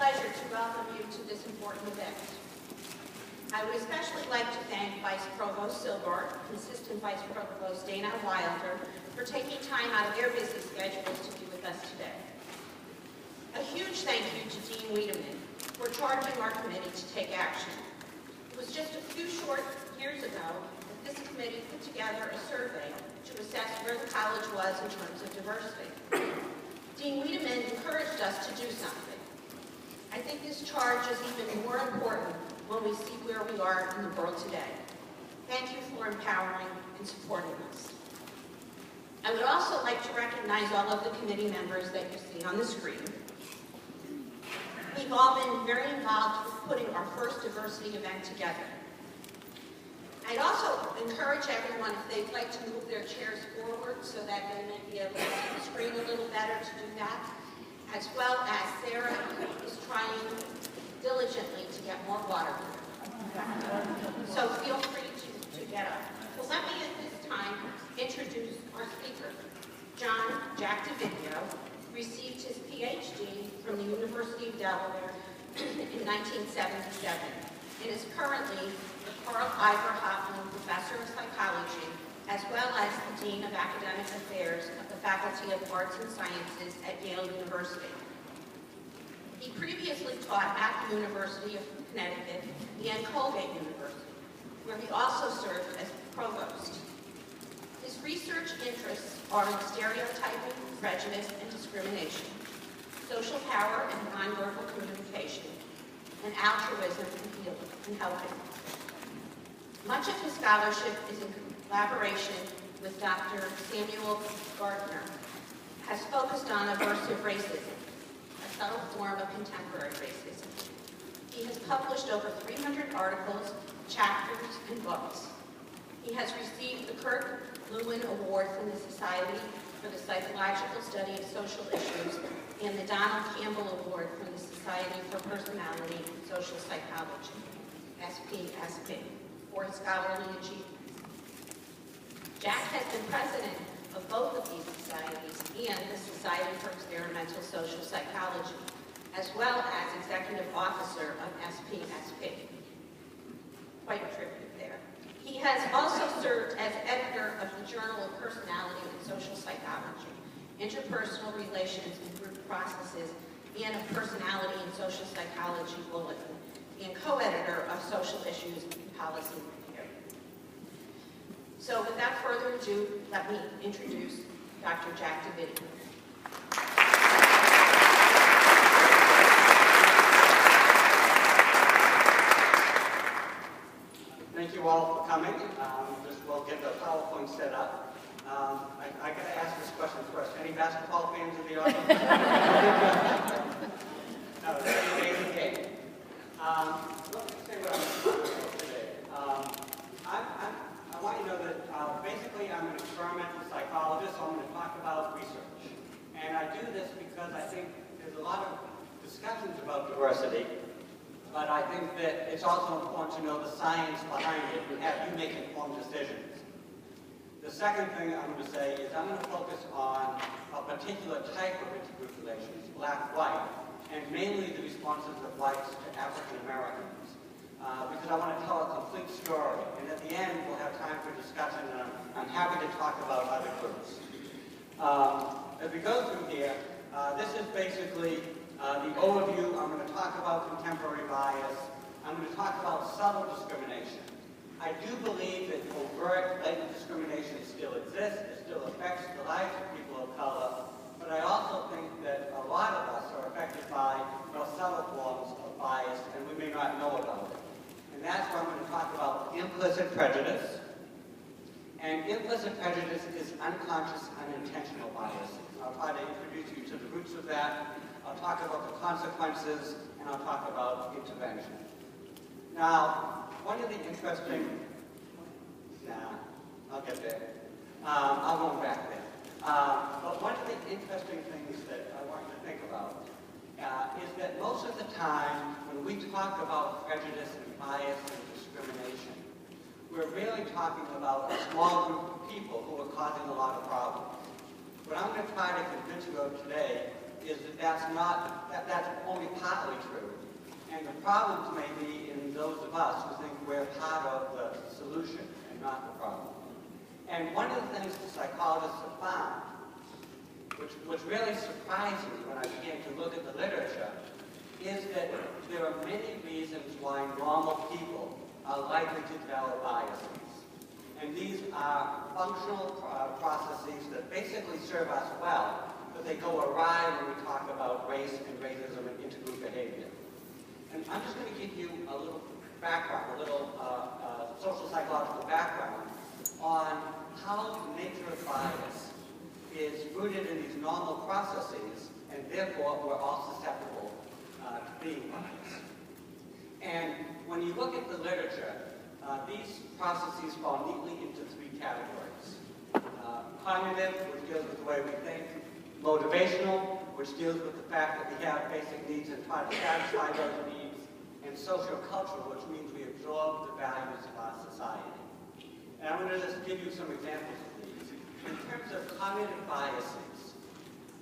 pleasure to welcome you to this important event. I would especially like to thank Vice Provost Wilbur and Assistant Vice Provost Dana Wilder for taking time out of their busy schedules to be with us today. A huge thank you to Dean Wiedemann for charging our committee to take action. It was just a few short years ago that this committee put together a survey to assess where the college was in terms of diversity. Dean Wiedemann encouraged us to do something. I think this charge is even more important when we see where we are in the world today. Thank you for empowering and supporting us. I would also like to recognize all of the committee members that you see on the screen. We've all been very involved with putting our first diversity event together. I'd also encourage everyone, if they'd like to move their chairs forward so that they may be able to see the screen a little better to do that, as well as Sarah is trying diligently to get more water. So feel free to get up. So let me at this time introduce our speaker. Jack Dovidio received his Ph.D. from the University of Delaware in 1977 and is currently the Carl Ivor Hovland Professor of Psychology, as well as the Dean of Academic Affairs of the Faculty of Arts and Sciences at Yale University. He previously taught at the University of Connecticut and Colgate University, where he also served as provost. His research interests are in stereotyping, prejudice, and discrimination, social power and nonverbal communication, and altruism and helping. Much of his scholarship is in collaboration with Dr. Samuel Gardner, has focused on aversive racism, a subtle form of contemporary racism. He has published over 300 articles, chapters, and books. He has received the Kurt Lewin Award from the Society for the Psychological Study of Social Issues and the Donald Campbell Award from the Society for Personality and Social Psychology, SPSP, for his scholarly achievements. Jack has been president of both of these societies and the Society for Experimental Social Psychology, as well as executive officer of SPSP. Quite a tribute there. He has also served as editor of the Journal of Personality and Social Psychology, Interpersonal Relations and Group Processes, and of Personality and Social Psychology Bulletin, and co-editor of Social Issues and Policy Review. So without further ado, let me introduce Dr. Jack Dovidio. Thank you all for coming. We'll get the PowerPoint set up. I got to ask this question first. Any basketball fans in the audience? No, it's an amazing game. Let me say what I'm going to talk today. I want you to know that basically I'm an experimental psychologist, so I'm going to talk about research. And I do this because I think there's a lot of discussions about diversity, but I think that it's also important to know the science behind it and have you make informed decisions. The second thing I'm going to say is I'm going to focus on a particular type of intergroup relations, black-white, and mainly the responses of whites to African Americans, because I want to tell a complete story. And at the end, we'll have time for discussion, and I'm happy to talk about other groups. As we go through here, this is basically the overview. I'm going to talk about contemporary bias. I'm going to talk about subtle discrimination. I do believe that overt, blatant discrimination still exists. It still affects the lives of people of color. But I also think that a lot of us are affected by more subtle forms of bias, and we may not know about it. And that's where I'm going to talk about implicit prejudice. And implicit prejudice is unconscious, unintentional bias. I'll try to introduce you to the roots of that. I'll talk about the consequences, and I'll talk about intervention. Now, one of the interesting, I'll get there. I'll go back there. But one of the interesting things that I want you to think about is that most of the time when we talk about prejudice and bias and discrimination, we're really talking about a small group of people who are causing a lot of problems. What I'm going to try to convince you of today is that that's only partly true. And the problems may be in those of us who think we're part of the solution and not the problem. And one of the things the psychologists have found, which was really surprising when I began to look at the literature, is that there are many reasons why normal people are likely to develop biases. And these are functional processes that basically serve us well, but they go awry when we talk about race and racism and intergroup behavior. And I'm just going to give you a little background, a little social psychological background on how the nature of bias is rooted in these normal processes, and therefore we're all susceptible to being biased. And when you look at the literature, these processes fall neatly into three categories. Cognitive, which deals with the way we think. Motivational, which deals with the fact that we have basic needs and try to satisfy those needs. And social-cultural, which means we absorb the values of our society. And I'm going to just give you some examples of these. In terms of cognitive biases,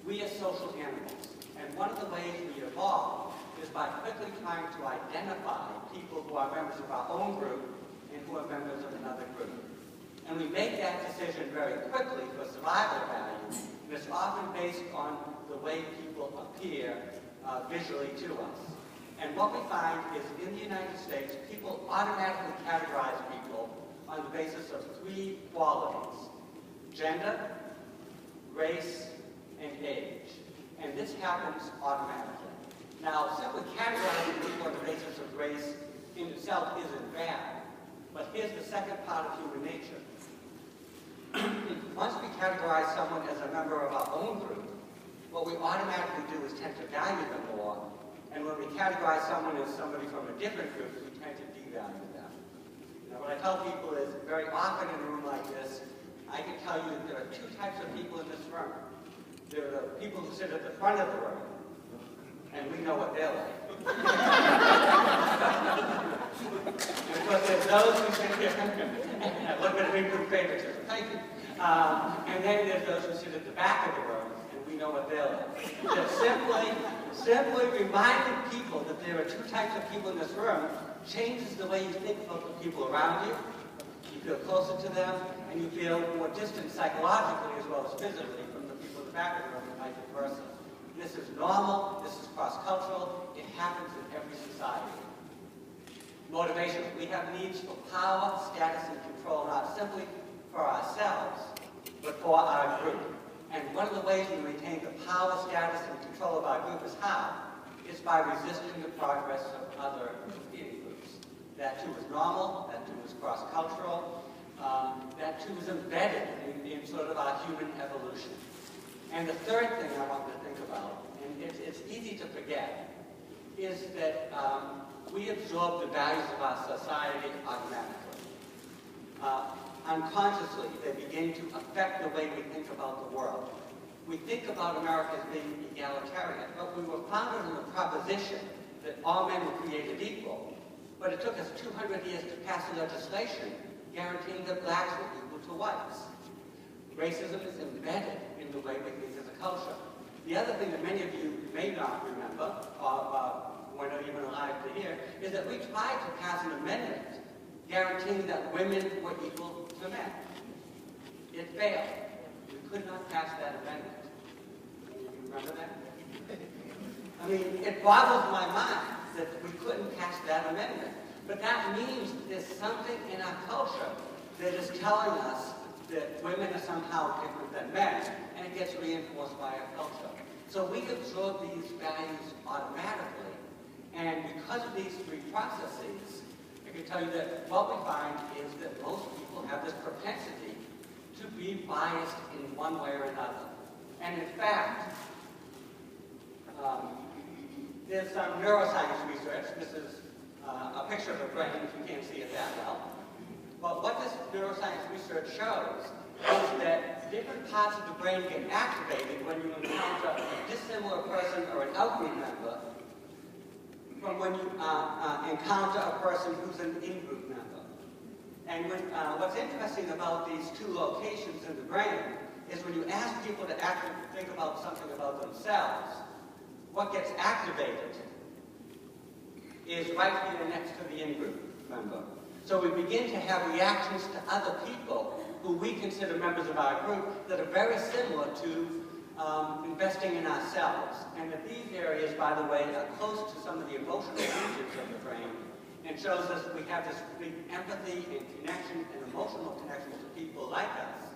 we are social animals. And one of the ways we evolve is by quickly trying to identify people who are members of our own group and who are members of another group. And we make that decision very quickly for survival value, and it's often based on the way people appear visually to us. And what we find is in the United States, people automatically categorize people on the basis of three qualities: gender, race, and age. And this happens automatically. Now, simply categorizing people on the basis of race in itself isn't bad, but here's the second part of human nature. Once we categorize someone as a member of our own group, what we automatically do is tend to value them more, and when we categorize someone as somebody from a different group, we tend to devalue them. Now, what I tell people is, very often in a room like this, I can tell you that there are two types of people in this room. There are the people who sit at the front of the room, and we know what they're like. And of course, there's those who sit here, a little bit of in-group favoritism, thank you. And then there's those who sit at the back of the room, and we know what they're like. Just simply reminding people that there are two types of people in this room changes the way you think about the people around you. You feel closer to them, and you feel more distant psychologically as well as physically from the people at the back of the room and vice versa. This is normal, this is cross-cultural, it happens in every society. Motivation. We have needs for power, status, and control, not simply for ourselves, but for our group. And one of the ways we retain the power, status, and control of our group is how? It's by resisting the progress of other in-groups. That too is normal, that too is cross-cultural, that too is embedded in sort of our human evolution. And the third thing I want to think about, and it's easy to forget, is that we absorb the values of our society automatically. Unconsciously, they begin to affect the way we think about the world. We think about America as being egalitarian, but we were founded on the proposition that all men were created equal. But it took us 200 years to pass legislation guaranteeing that blacks were equal to whites. Racism is embedded in the way we think as a culture. The other thing that many of you may not remember, or were not even alive to hear, is that we tried to pass an amendment guaranteeing that women were equal to men. It failed. We could not pass that amendment. Do you remember that? I mean, it boggles my mind that we couldn't pass that amendment. But that means there's something in our culture that is telling us that women are somehow different than men, and it gets reinforced by our culture. So we absorb these values automatically, and because of these three processes, I can tell you that what we find is that most people have this propensity to be biased in one way or another. And in fact, there's some neuroscience research. This is a picture of a brain, if you can't see it that well. But what this neuroscience research shows is that different parts of the brain get activated when you encounter a dissimilar person or an out-group member from when you encounter a person who's an in-group member. And what's interesting about these two locations in the brain is when you ask people to actually think about something about themselves, what gets activated is right here next to the in-group member. So we begin to have reactions to other people who we consider members of our group that are very similar to investing in ourselves. And that these areas, by the way, are close to some of the emotional regions of the brain, and shows us that we have this big empathy and connection and emotional connections to people like us.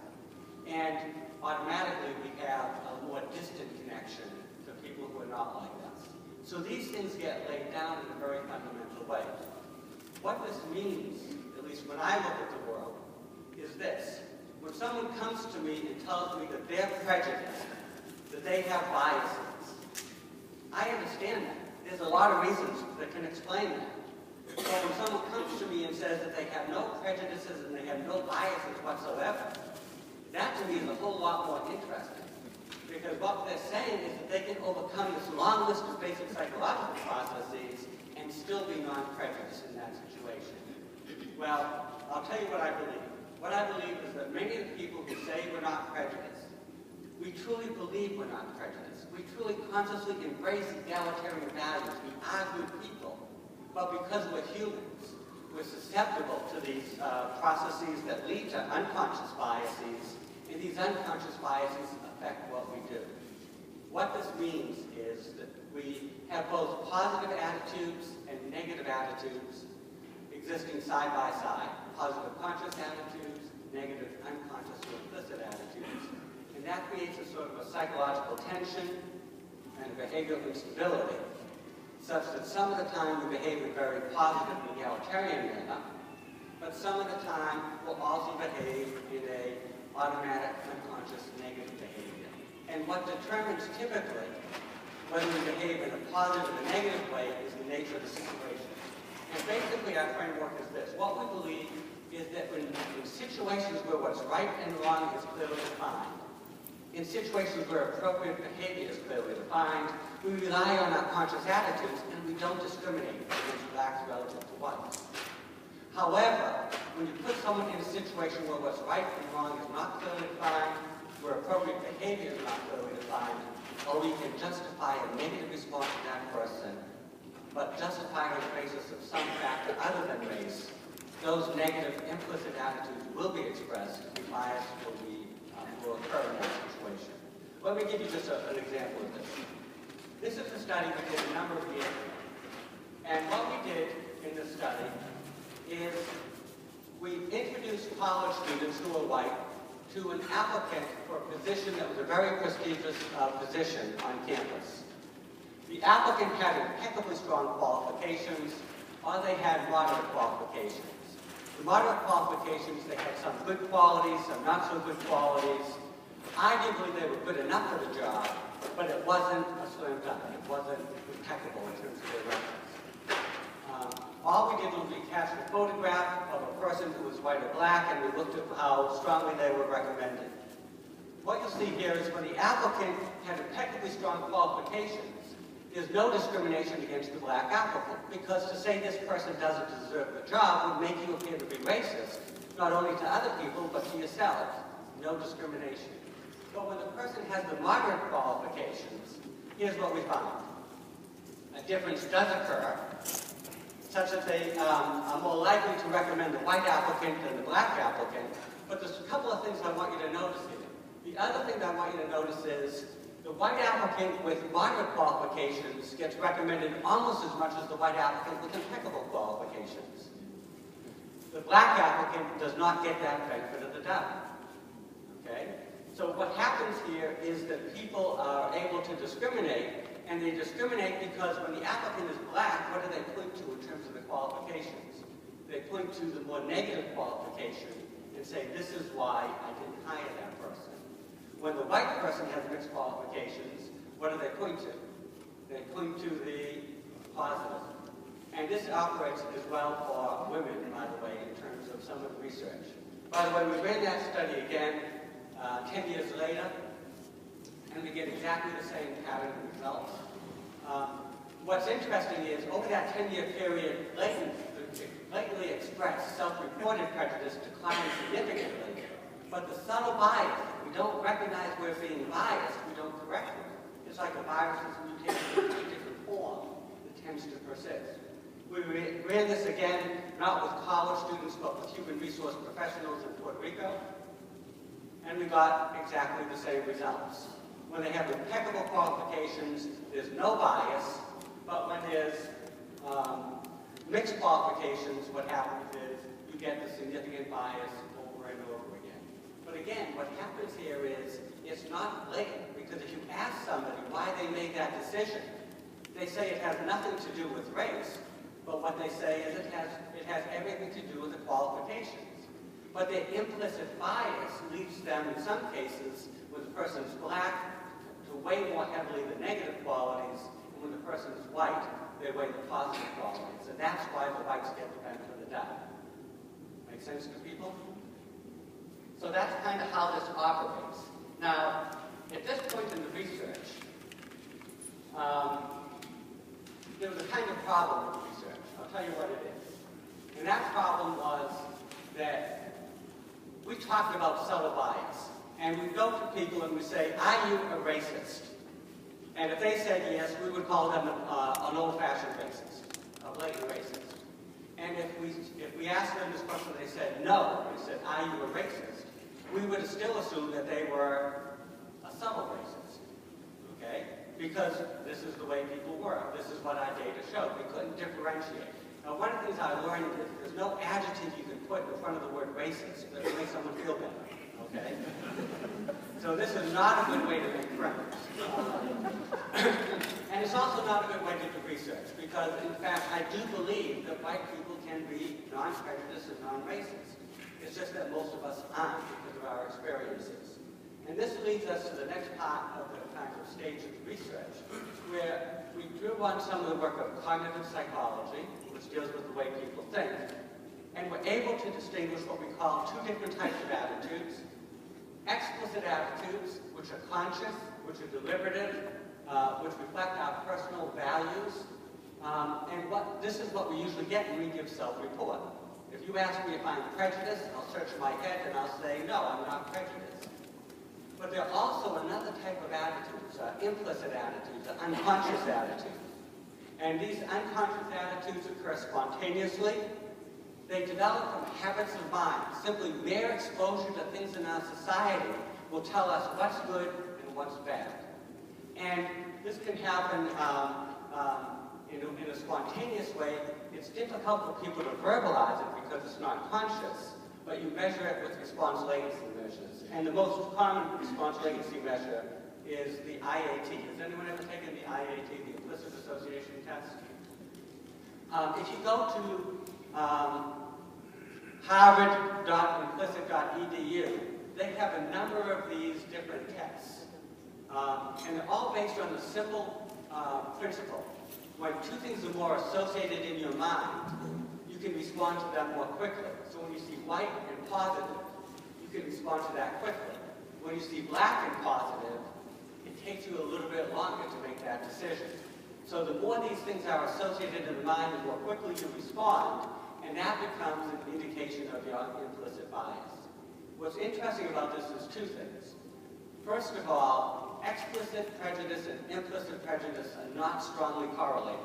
And automatically we have a more distant connection to people who are not like us. So these things get laid down in a very fundamental way. What this means, at least when I look at the world, is this. When someone comes to me and tells me that they're prejudiced, that they have biases, I understand that. There's a lot of reasons that can explain that. But when someone comes to me and says that they have no prejudices and they have no biases whatsoever, that to me is a whole lot more interesting. Because what they're saying is that they can overcome this long list of basic psychological processes and still be non-prejudiced in that situation. Well, I'll tell you what I believe. What I believe is that many of the people who say we're not prejudiced, we truly believe we're not prejudiced. We truly consciously embrace egalitarian values. We are good people. But because we're humans, we're susceptible to these processes that lead to unconscious biases, and these unconscious biases affect what we do. What this means is that we have both positive attitudes and negative attitudes existing side by side. Positive conscious attitudes, negative unconscious or implicit attitudes. And that creates a sort of a psychological tension and a behavioral instability, such that some of the time we behave in a very positive and egalitarian manner, but some of the time we'll also behave in an automatic, unconscious, negative behavior. And what determines typically whether we behave in a positive or negative way is the nature of the situation. And basically our framework is this. What we believe is that in situations where what's right and wrong is clearly defined, in situations where appropriate behavior is clearly defined, we rely on our conscious attitudes and we don't discriminate against blacks relative to whites. However, when you put someone in a situation where what's right and wrong is not clearly defined, where appropriate behavior is not clearly defined, or we can justify a negative response to that person, but justify it on the basis of some factor other than race, those negative implicit attitudes will be expressed and bias will occur in that situation. Let me give you just an example of this. This is a study we did a number of years ago. And what we did in this study is we introduced college students who were white to an applicant for a position that was a very prestigious position on campus. The applicant had impeccably strong qualifications, or they had moderate qualifications. The moderate qualifications, they had some good qualities, some not so good qualities. Arguably, they were good enough for the job, but it wasn't a slam dunk. It wasn't impeccable in terms of their reference. All we did was we cast a photograph of a person who was white or black, and we looked at how strongly they were recommended. What you'll see here is when the applicant had impeccably strong qualifications, there's no discrimination against the black applicant, because to say this person doesn't deserve the job would make you appear to be racist, not only to other people, but to yourself. No discrimination. But when the person has the moderate qualifications, here's what we found. A difference does occur, such that they are more likely to recommend the white applicant than the black applicant. But there's a couple of things I want you to notice here. The other thing I want you to notice is the white applicant with moderate qualifications gets recommended almost as much as the white applicant with impeccable qualifications. The black applicant does not get that benefit of the doubt. Okay? So what happens here is that people are able to discriminate, and they discriminate because when the applicant is black, what do they point to in terms of the qualifications? They point to the more negative qualification and say, this is why I didn't hire that person. When the white person has mixed qualifications, what do they point to? They point to the positive. And this operates as well for women, by the way, in terms of some of the research. By the way, we ran that study again 10 years later, and we get exactly the same pattern of results. What's interesting is, over that 10-year period, blatantly expressed self-reported prejudice declined significantly, but the subtle bias, we don't recognize we're being biased, we don't correct it. It's like a virus is mutating in a different form that tends to persist. ran this again, not with college students, but with human resource professionals in Puerto Rico, and we got exactly the same results. When they have impeccable qualifications, there's no bias, but when there's mixed qualifications, what happens is you get the significant bias over and over again. But again, what happens here is it's not blatant, because if you ask somebody why they made that decision, they say it has nothing to do with race, but what they say is it has everything to do with the qualifications. But their implicit bias leads them, in some cases, when the person is black, to weigh more heavily the negative qualities, and when the person is white, they weigh the positive qualities. And that's why the whites get the benefit of the doubt. Make sense to people? So that's kind of how this operates. Now, at this point in the research, there was a kind of problem with research. I'll tell you what it is. And that problem was that we talked about subtle bias. And we go to people and we say, are you a racist? And if they said yes, we would call them an old-fashioned racist, a blatant racist. And if we asked them this question, they said no. We said, are you a racist? We would still assume that they were a subtle racist, okay? Because this is the way people work. This is what our data showed. We couldn't differentiate. Now, one of the things I learned is there's no adjective you can put in front of the word racist that will make someone feel better, okay? So this is not a good way to make friends. And it's also not a good way to do research, because, in fact, I do believe that white people can be non-prejudiced and non-racist. It's just that most of us aren't because of our experiences. And this leads us to the next part of the kind of stage of research, where we drew on some of the work of cognitive psychology, which deals with the way people think, and we're able to distinguish what we call two different types of attitudes. Explicit attitudes, which are conscious, which are deliberative, which reflect our personal values. And this is what we usually get when we give self-report. If you ask me if I'm prejudiced, I'll search my head and I'll say, no, I'm not prejudiced. But there are also another type of attitudes, implicit attitudes, unconscious attitudes. And these unconscious attitudes occur spontaneously. They develop from habits of mind. Simply mere exposure to things in our society will tell us what's good and what's bad. And this can happen in a spontaneous way. It's difficult for people to verbalize it because it's not conscious, but you measure it with response latency measures. And the most common response latency measure is the IAT. Has anyone ever taken the IAT, the implicit association test? If you go to harvard.implicit.edu, they have a number of these different tests. And they're all based on the simple principle. When two things are more associated in your mind, you can respond to them more quickly. So when you see white and positive, you can respond to that quickly. When you see black and positive, it takes you a little bit longer to make that decision. So the more these things are associated in the mind, the more quickly you respond, and that becomes an indication of your implicit bias. What's interesting about this is two things. First of all, explicit prejudice and implicit prejudice are not strongly correlated.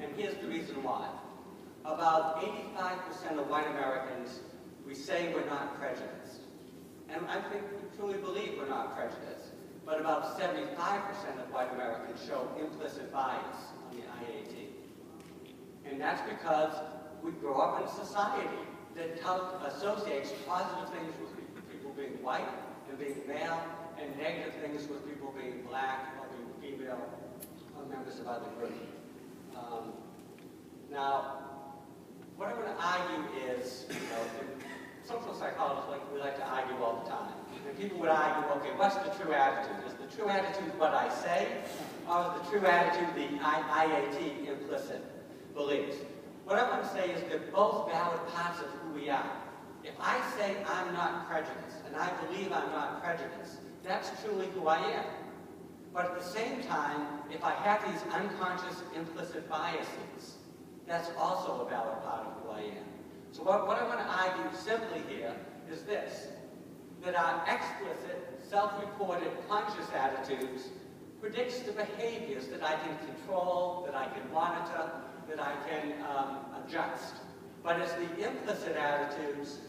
And here's the reason why. About 85% of white Americans, we say we're not prejudiced. And I think we truly believe we're not prejudiced. But about 75% of white Americans show implicit bias on the IAT. And that's because we grow up in a society that associates positive things with people being white and being male, and negative things with people being black or being female or members of other groups. Now, what I'm going to argue is, in social psychologists, we like to argue all the time. And people would argue, okay, what's the true attitude? Is the true attitude what I say, or is the true attitude the IAT implicit beliefs? What I want to say is they're both valid parts of who we are. If I say I'm not prejudiced, and I believe I'm not prejudiced, that's truly who I am. But at the same time, if I have these unconscious implicit biases, that's also a valid part of who I am. So what I want to argue simply here is this, that our explicit, self-reported, conscious attitudes predicts the behaviors that I can control, that I can monitor, that I can just. But it's the implicit attitudes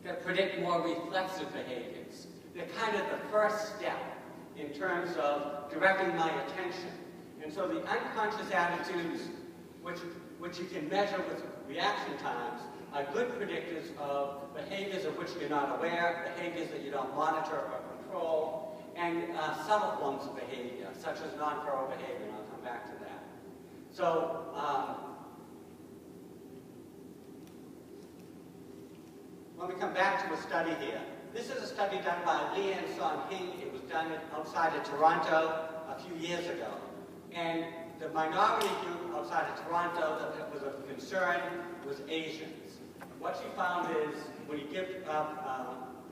that predict more reflexive behaviors. They're kind of the first step in terms of directing my attention. And so the unconscious attitudes, which you can measure with reaction times, are good predictors of behaviors of which you're not aware, behaviors that you don't monitor or control, and subtle forms of behavior, such as nonverbal behavior, and I'll come back to that. So, let me come back to a study here. This is a study done by Lee and Son Hing. It was done outside of Toronto a few years ago. And the minority group outside of Toronto that was of concern was Asians. What she found is when you give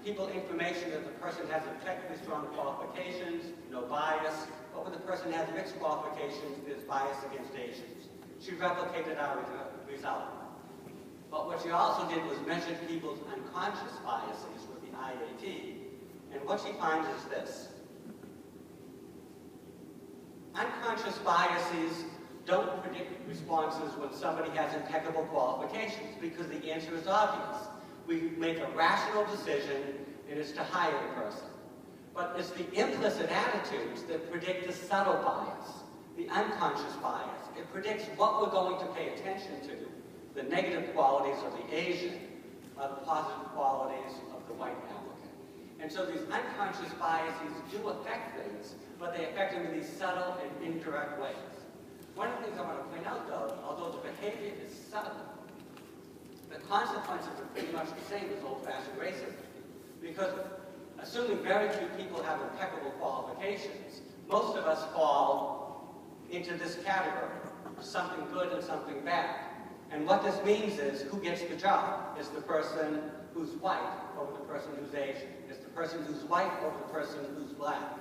people information that the person has technically strong qualifications, no bias, but when the person has mixed qualifications, there's bias against Asians. She replicated our result. But what she also did was measure people's unconscious biases with the IAT. And what she finds is this. Unconscious biases don't predict responses when somebody has impeccable qualifications because the answer is obvious. We make a rational decision and it's to hire a person. But it's the implicit attitudes that predict the subtle bias, the unconscious bias. It predicts what we're going to pay attention to, the negative qualities of the Asian, the positive qualities of the white applicant. And so these unconscious biases do affect things, but they affect them in these subtle and indirect ways. One of the things I want to point out, though, although the behavior is subtle, the consequences are pretty much the same as old-fashioned racism. Because assuming very few people have impeccable qualifications, most of us fall into this category, something good and something bad. And what this means is who gets the job? Is the person who's white over the person who's Asian? Is the person who's white over the person who's black?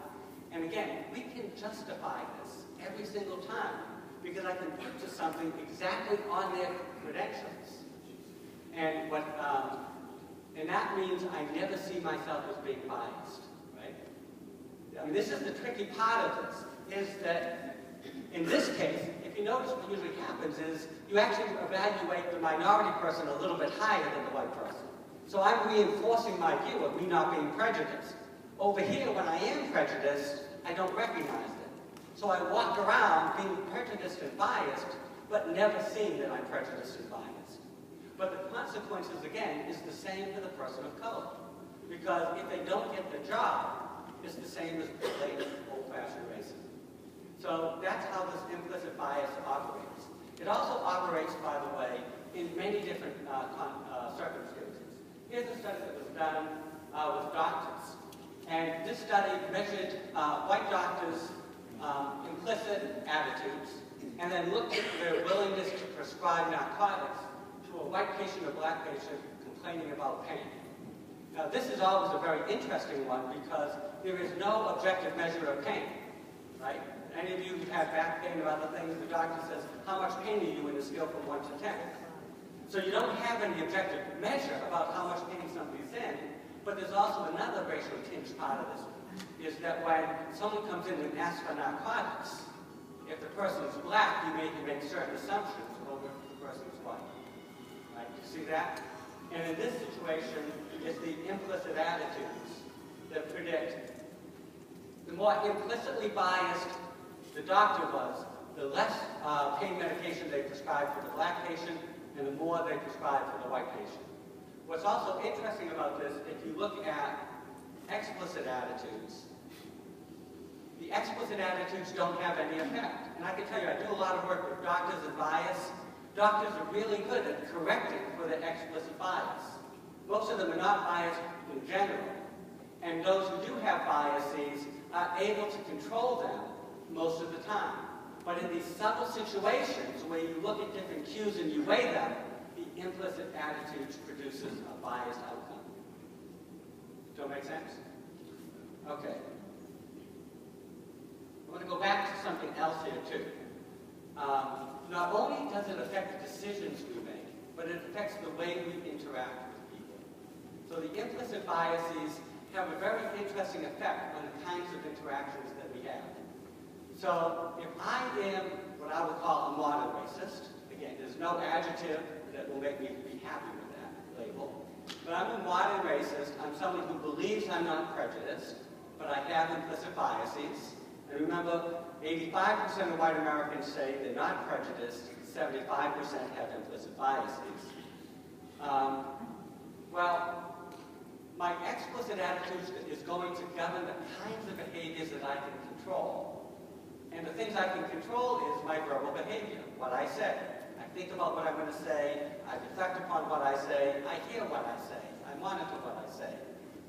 And again, we can justify this every single time because I can point to something exactly on their credentials. And and that means I never see myself as being biased, right? I mean, this is the tricky part of this, is that in this case, if you notice what usually happens is you actually evaluate the minority person a little bit higher than the white person. So I'm reinforcing my view of me not being prejudiced. Over here, when I am prejudiced, I don't recognize it. So I walk around being prejudiced and biased, but never seeing that I'm prejudiced and biased. But the consequences, again, is the same for the person of color. Because if they don't get the job, it's the same as blatant old-fashioned racism. So that's how this implicit bias operates. It also operates, by the way, in many different circumstances. Here's a study that was done with doctors. And this study measured white doctors' implicit attitudes and then looked at their willingness to prescribe narcotics to a white patient or black patient complaining about pain. Now, this is always a very interesting one because there is no objective measure of pain, right? Any of you who have back pain or other things, the doctor says, how much pain are you in a scale from 1 to 10? So you don't have any objective measure about how much pain somebody's in, but there's also another racially tinged part of this, is that when someone comes in and asks for narcotics, if the person is black, you make certain assumptions over if the person is white. Right? You see that? And in this situation, it's the implicit attitudes that predict. The more implicitly biased the doctor was, the less pain medication they prescribed for the black patient, and the more they prescribed for the white patient. What's also interesting about this, if you look at explicit attitudes, the explicit attitudes don't have any effect. And I can tell you, I do a lot of work with doctors and bias. Doctors are really good at correcting for the explicit bias. Most of them are not biased in general. And those who do have biases are able to control them most of the time. But in these subtle situations where you look at different cues and you weigh them, the implicit attitudes produces a biased outcome. Does that make sense? Okay. I want to go back to something else here too. Not only does it affect the decisions we make, but it affects the way we interact with people. So the implicit biases have a very interesting effect on the kinds of interactions that we have. So if I am what I would call a modern racist, again, there's no adjective that will make me be happy with that label, but I'm a modern racist. I'm someone who believes I'm not prejudiced, but I have implicit biases. And remember, 85% of white Americans say they're not prejudiced, 75% have implicit biases. Well, my explicit attitude is going to govern the kinds of behaviors that I can control. And the things I can control is my verbal behavior, what I say. I think about what I'm going to say, I reflect upon what I say, I hear what I say, I monitor what I say.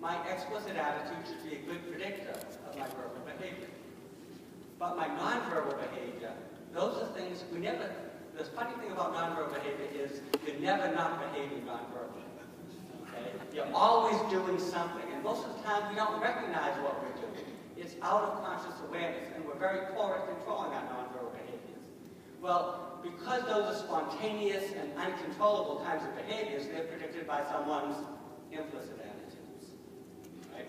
My explicit attitude should be a good predictor of my verbal behavior. But my nonverbal behavior, those are things we never, the funny thing about nonverbal behavior is you're never not behaving nonverbally. Okay? You're always doing something, and most of the time we don't recognize what we're doing. It's out of conscious awareness, and we're very poor at controlling our nonverbal behaviors. Well, because those are spontaneous and uncontrollable kinds of behaviors, they're predicted by someone's implicit attitudes. Right?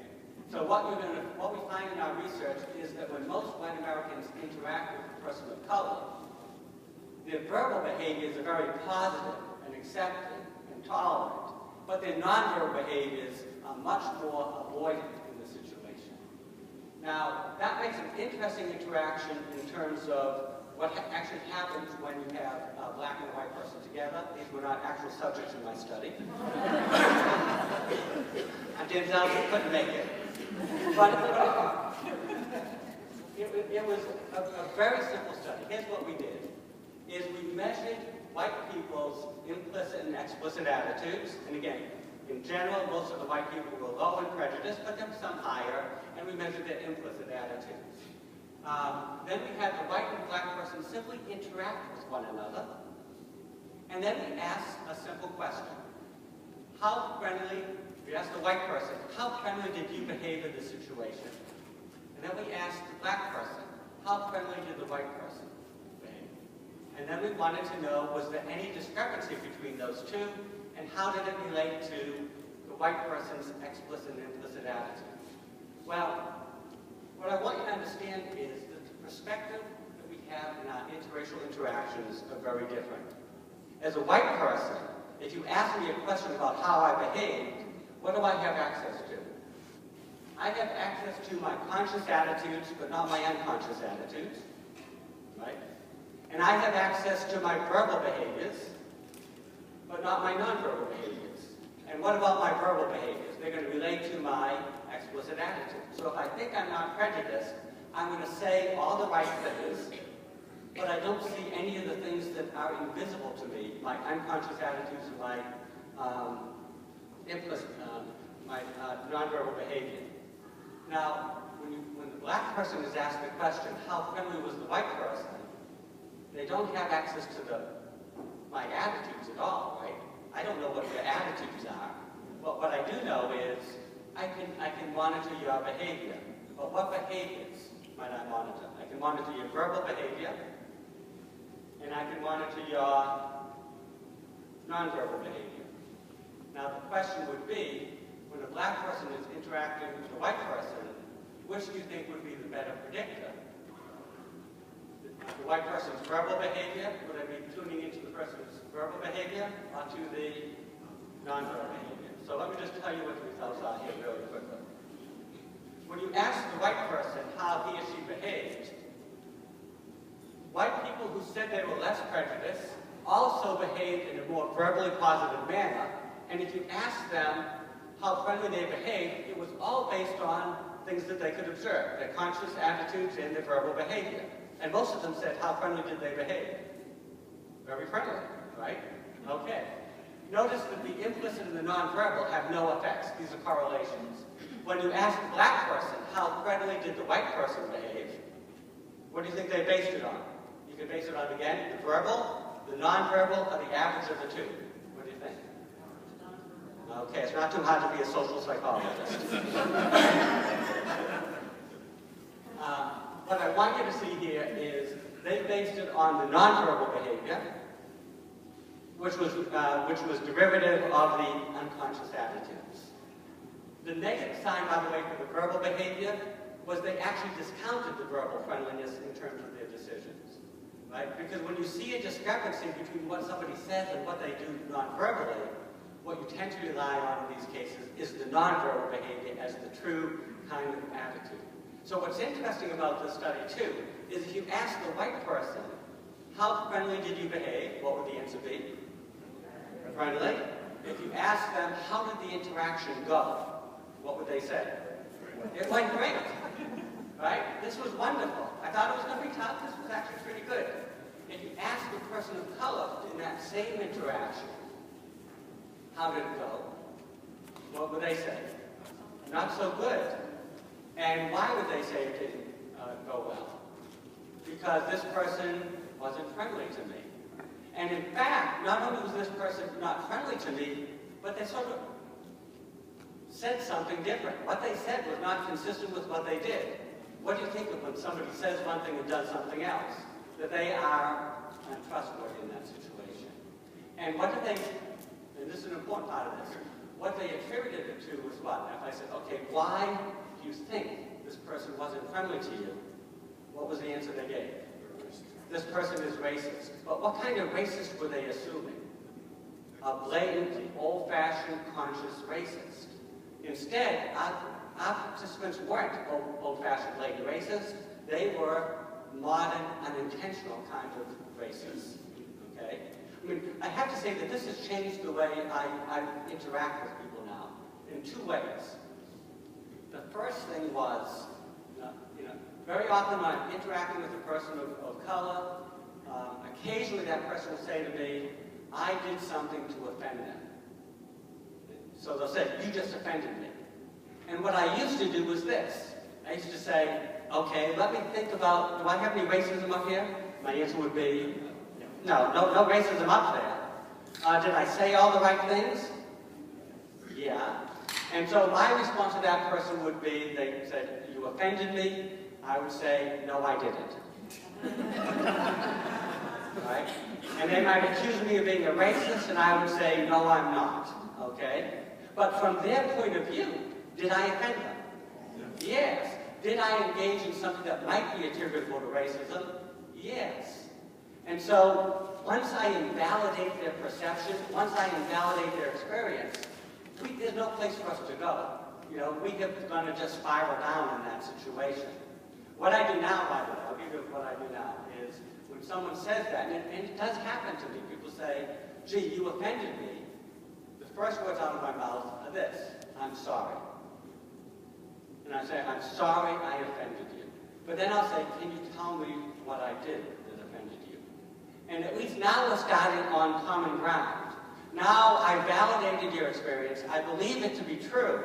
So what we find in our research is that when most white Americans interact with a person of color, their verbal behaviors are very positive and accepting and tolerant, but their nonverbal behaviors are much more avoidant in the situation. Now, that makes an interesting interaction in terms of what actually happens when you have a black and a white person together. These were not actual subjects in my study. And turns out we couldn't make it. But it was a very simple study. Here's what we did, is we measured white people's implicit and explicit attitudes. And again, in general, most of the white people were low in prejudice, but there were some higher, and we measured their implicit attitudes. Then we had the white and black person simply interact with one another. And then we asked a simple question. How friendly, we asked the white person, how friendly did you behave in this situation? And then we asked the black person, how friendly did the white person behave? And then we wanted to know, was there any discrepancy between those two, and how did it relate to the white person's explicit and implicit attitudes? Well, what I want you to understand is that the perspective that we have in our interracial interactions are very different. As a white person, if you ask me a question about how I behaved, what do I have access to? I have access to my conscious attitudes, but not my unconscious attitudes, right? And I have access to my verbal behaviors, but not my nonverbal behaviors. And what about my verbal behaviors? They're going to relate to my explicit attitude. So if I think I'm not prejudiced, I'm going to say all the right things, but I don't see any of the things that are invisible to me, my unconscious attitudes and my implicit, my nonverbal behavior. Now, when the black person is asked the question, how friendly was the white person, they don't have access to my attitudes at all, right? I don't know what their attitudes are. But what I do know is I can monitor your behavior. But what behaviors might I monitor? I can monitor your verbal behavior, and I can monitor your nonverbal behavior. Now the question would be, when a black person is interacting with a white person, which do you think would be the better predictor? The white person's verbal behavior, would I be tuning into the person's verbal behavior, or to the nonverbal behavior? So let me just tell you what the results are here really quickly. When you ask the white person how he or she behaved, white people who said they were less prejudiced also behaved in a more verbally positive manner. And if you ask them how friendly they behaved, it was all based on things that they could observe, their conscious attitudes and their verbal behavior. And most of them said, how friendly did they behave? Very friendly, right? Okay. Notice that the implicit and the nonverbal have no effects. These are correlations. When you ask the black person, how friendly did the white person behave, what do you think they based it on? You can base it on, again, the verbal, the nonverbal, or the average of the two. What do you think? Okay, it's not too hard to be a social psychologist. What I want you to see here is they based it on the nonverbal behavior, which was derivative of the unconscious attitudes. The negative sign, by the way, for the verbal behavior was they actually discounted the verbal friendliness in terms of their decisions, right? Because when you see a discrepancy between what somebody says and what they do non-verbally, what you tend to rely on in these cases is the non-verbal behavior as the true kind of attitude. So what's interesting about this study, too, is if you ask the white person, how friendly did you behave? What would the answer be? Friendly. If you ask them, how did the interaction go? What would they say? It went great. Right? This was wonderful. I thought it was going to be tough. This was actually pretty good. If you ask the person of color in that same interaction, how did it go? What would they say? Not so good. And why would they say it didn't go well? Because this person wasn't friendly to me. And in fact, not only was this person not friendly to me, but they sort of said something different. What they said was not consistent with what they did. What do you think of when somebody says one thing and does something else? That they are untrustworthy in that situation. And what did they, and this is an important part of this, what they attributed it to was what? If I said, okay, why do you think this person wasn't friendly to you? What was the answer they gave? This person is racist. But what kind of racist were they assuming? A blatantly old-fashioned, conscious racist. Instead, our participants weren't old-fashioned, blatant racist. They were modern, unintentional kind of racists. Okay? I mean, I have to say that this has changed the way I interact with people now in two ways. The first thing was, very often when I'm interacting with a person of color, occasionally that person will say to me, I did something to offend them. So they'll say, you just offended me. And what I used to do was this. I used to say, okay, let me think about, do I have any racism up here? My answer would be, no racism up there. Did I say all the right things? Yeah. And so my response to that person would be, they said, you offended me. I would say, no, I didn't. Right? And they might accuse me of being a racist, and I would say, no, I'm not. Okay? But from their point of view, did I offend them? Yes. Did I engage in something that might be attributable to racism? Yes. And so, once I invalidate their perception, once I invalidate their experience, there's no place for us to go. We are going to just spiral down in that situation. What I do now, by the way, I'll give you what I do now, is when someone says that, and it does happen to me, people say, gee, you offended me. The first words out of my mouth are this, I'm sorry. And I say, I'm sorry I offended you. But then I'll say, can you tell me what I did that offended you? And at least now we're starting on common ground. Now I validated your experience. I believe it to be true.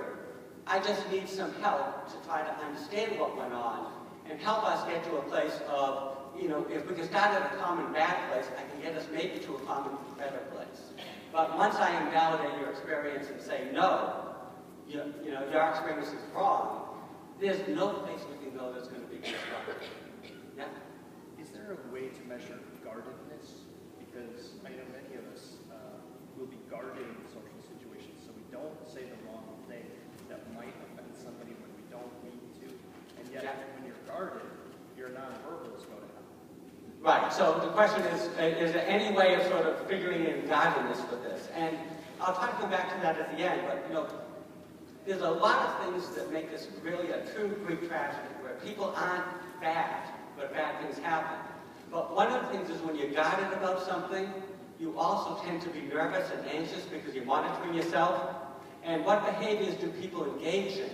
I just need some help to try to understand what went on and help us get to a place of, if we can start at a common bad place, I can get us maybe to a common better place. But once I invalidate your experience and say, no, your experience is wrong, there's no place we can go that's going to be constructive. Yeah? Is there a way to measure guardedness? Because I know many of us will be guarded in social situations, so we don't say the wrong thing that might offend somebody when we don't mean to. And yet, when you're guarded, your nonverbal is going to happen. Right. So the question is there any way of sort of figuring in guardedness with this? And I'll try to come back to that at the end, but there's a lot of things that make this really a true Greek tragedy, where people aren't bad, but bad things happen. But one of the things is when you're guarded about something, you also tend to be nervous and anxious because you're monitoring yourself. And what behaviors do people engage in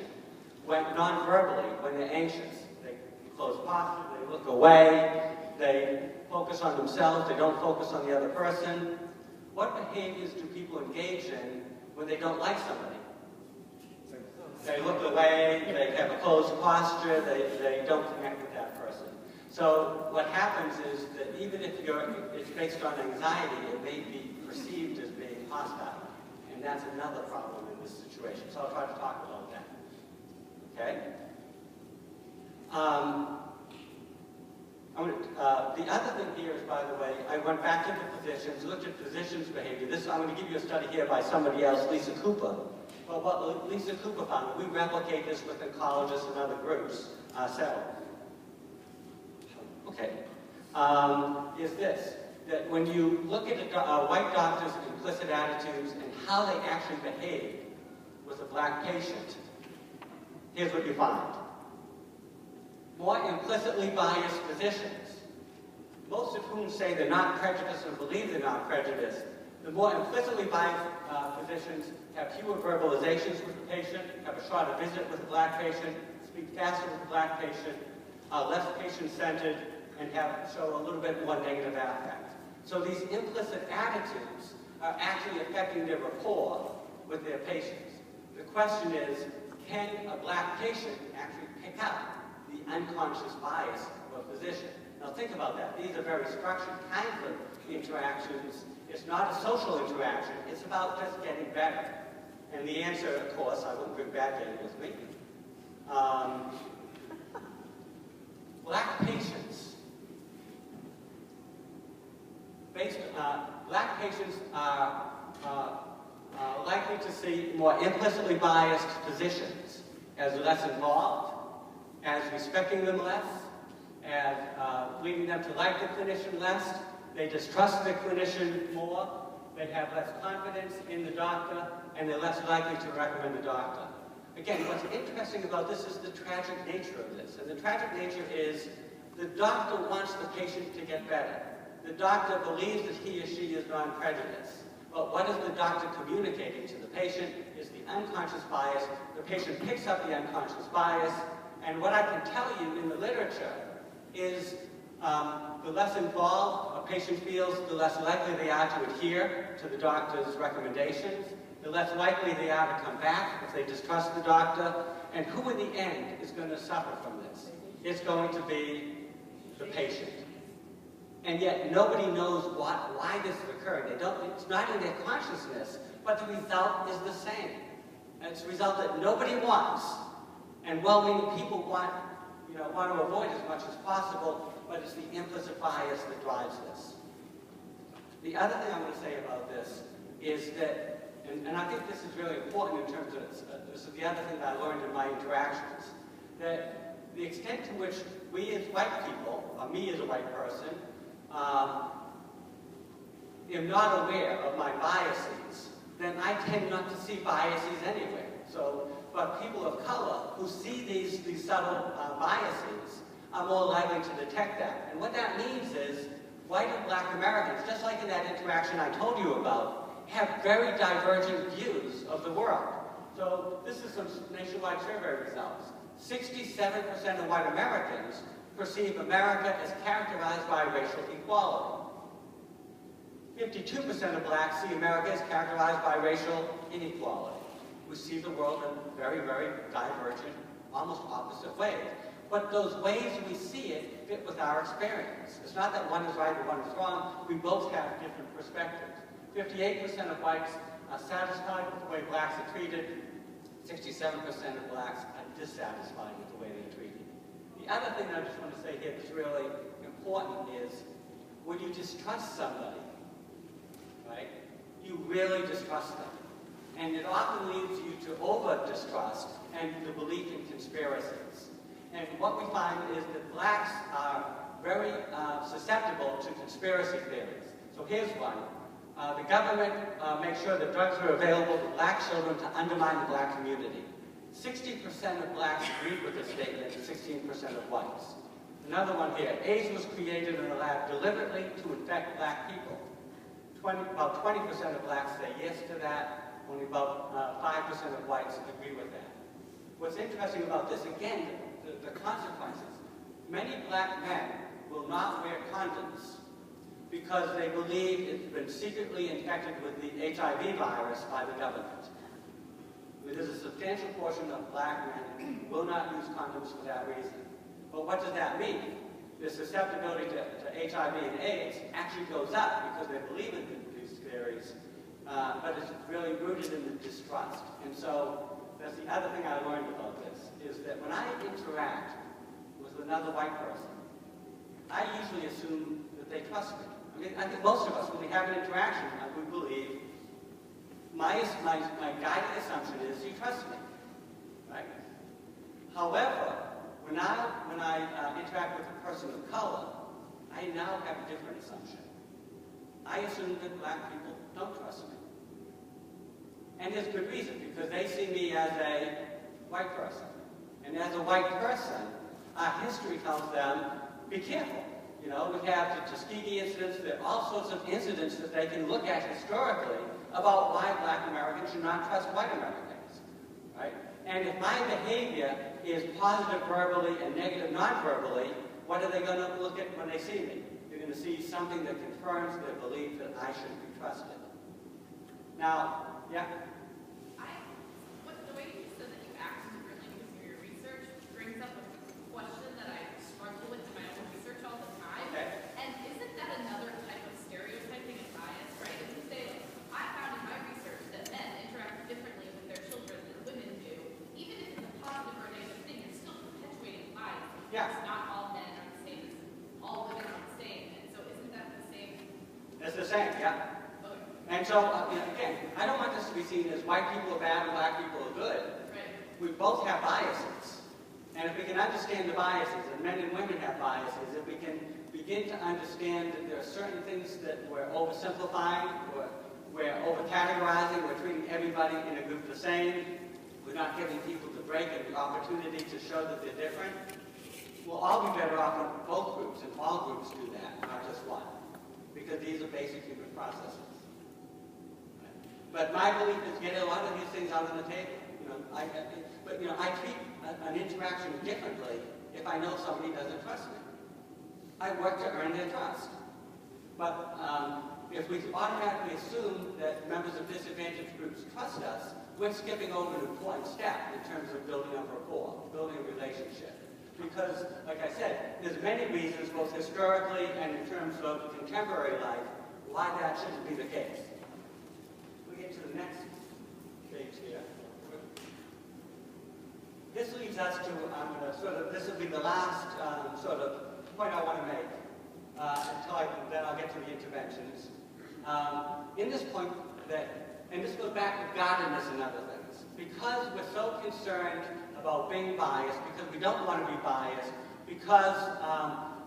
when non-verbally, when they're anxious? They close posture, they look away, they focus on themselves, they don't focus on the other person. What behaviors do people engage in when they don't like somebody? They look away, they have a closed posture, they don't connect with that person. So what happens is that even if it's based on anxiety, it may be perceived as being hostile. And that's another problem in this situation. So I'll try to talk about that. Okay? The other thing here is, by the way, I went back to the physicians, looked at physicians' behavior. I'm going to give you a study here by somebody else, Lisa Cooper. But what Lisa Cooper found, we replicate this within colleges and other groups. settled. Okay. Is this, that when you look at a white doctor's implicit attitudes and how they actually behave with a black patient, here's what you find. More implicitly biased physicians, most of whom say they're not prejudiced and believe they're not prejudiced. The more implicitly biased physicians have fewer verbalizations with the patient, have a shorter visit with the black patient, speak faster with the black patient, are less patient-centered, and show a little bit more negative affect. So these implicit attitudes are actually affecting their rapport with their patients. The question is, can a black patient actually pick up the unconscious bias of a physician? Now think about that. These are very structured kinds of interactions. It's not a social interaction. It's about just getting better. And the answer, of course, I wouldn't bring bad getting with me. Black patients, black patients are likely to see more implicitly biased physicians as less involved, as respecting them less, as leading them to like the clinician less. They distrust the clinician more. They have less confidence in the doctor, and they're less likely to recommend the doctor. Again, what's interesting about this is the tragic nature of this. And the tragic nature is the doctor wants the patient to get better. The doctor believes that he or she is non-prejudiced. But what is the doctor communicating to the patient is the unconscious bias. The patient picks up the unconscious bias. And what I can tell you in the literature is the less involved a patient feels, the less likely they are to adhere to the doctor's recommendations, the less likely they are to come back if they distrust the doctor. And who in the end is going to suffer from this? It's going to be the patient. And yet nobody knows why this is occurring. It's not in their consciousness, but the result is the same. And it's a result that nobody wants, and well-meaning people want to avoid as much as possible, but it's the implicit bias that drives this. The other thing I'm going to say about this is that, and I think this is really important in terms of, this is the other thing that I learned in my interactions, that the extent to which we as white people, or me as a white person, am not aware of my biases, then I tend not to see biases anyway. So, but people of color who see these subtle biases are more likely to detect that. And what that means is white and black Americans, just like in that interaction I told you about, have very divergent views of the world. So this is some nationwide survey results. 67% of white Americans perceive America as characterized by racial equality. 52% of blacks see America as characterized by racial inequality. We see the world in very, very divergent, almost opposite ways. But those ways we see it fit with our experience. It's not that one is right or one is wrong. We both have different perspectives. 58% of whites are satisfied with the way blacks are treated. 67% of blacks are dissatisfied with the way they're treated. The other thing I just want to say here that's really important is when you distrust somebody, right, you really distrust them. And it often leads you to over-distrust and the belief in conspiracies. And what we find is that blacks are very susceptible to conspiracy theories. So here's one. The government makes sure that drugs are available to black children to undermine the black community. 60% of blacks agreed with this statement, 16% of whites. Another one here. AIDS was created in a lab deliberately to infect black people. About 20% of blacks say yes to that. Only about 5% of whites agree with that. What's interesting about this, again, the consequences. Many black men will not wear condoms because they believe it's been secretly infected with the HIV virus by the government. There's a substantial portion of black men who will not use condoms for that reason. But what does that mean? The susceptibility to HIV and AIDS actually goes up because they believe in these theories, but it's really rooted in the distrust. And so that's the other thing I learned about this, is that when I interact with another white person, I usually assume that they trust me. I mean, I think most of us, when we have an interaction, we believe, my guiding assumption is you trust me, right? However, when I interact with a person of color, I now have a different assumption. I assume that black people don't trust me. And there's good reason, because they see me as a white person. And as a white person, our history tells them, be careful. You know, we have the Tuskegee incidents, there are all sorts of incidents that they can look at historically about why black Americans should not trust white Americans, right? And if my behavior is positive verbally and negative non-verbally, what are they going to look at when they see me? They're going to see something that confirms their belief that I should be trusted. Now, yeah? The way you said that you act differently because of your research brings up a question that I struggle with in my own research all the time. Okay. And isn't that another type of stereotyping and bias, right? If you say, I found in my research that men interact differently with their children than women do, even if it's a positive or negative thing, you're still perpetuating bias. Yeah. It's not all men are the same as all women are the same. And so isn't that the same? It's the same, yeah. Okay. And so, again, I don't want this to be seen as white people are bad and black people are good. Right. We both have biases. And if we can understand the biases, and men and women have biases, if we can begin to understand that there are certain things that we're oversimplifying, we're over-categorizing, we're treating everybody in a group the same, we're not giving people the break and the opportunity to show that they're different, we'll all be better off in both groups, and all groups do that, not just one. Because these are basic human processes. But my belief is get a lot of these things out on the table. I treat an interaction differently if I know somebody doesn't trust me. I work to earn their trust. But if we automatically assume that members of disadvantaged groups trust us, we're skipping over an important step in terms of building up rapport, building a relationship. Because, like I said, there's many reasons, both historically and in terms of contemporary life, why that shouldn't be the case. We get to the next page here. This leads us to, this will be the last sort of point I want to make then I'll get to the interventions. In this point and this goes back to guardedness and other things. Because we're so concerned about being biased, because we don't want to be biased, because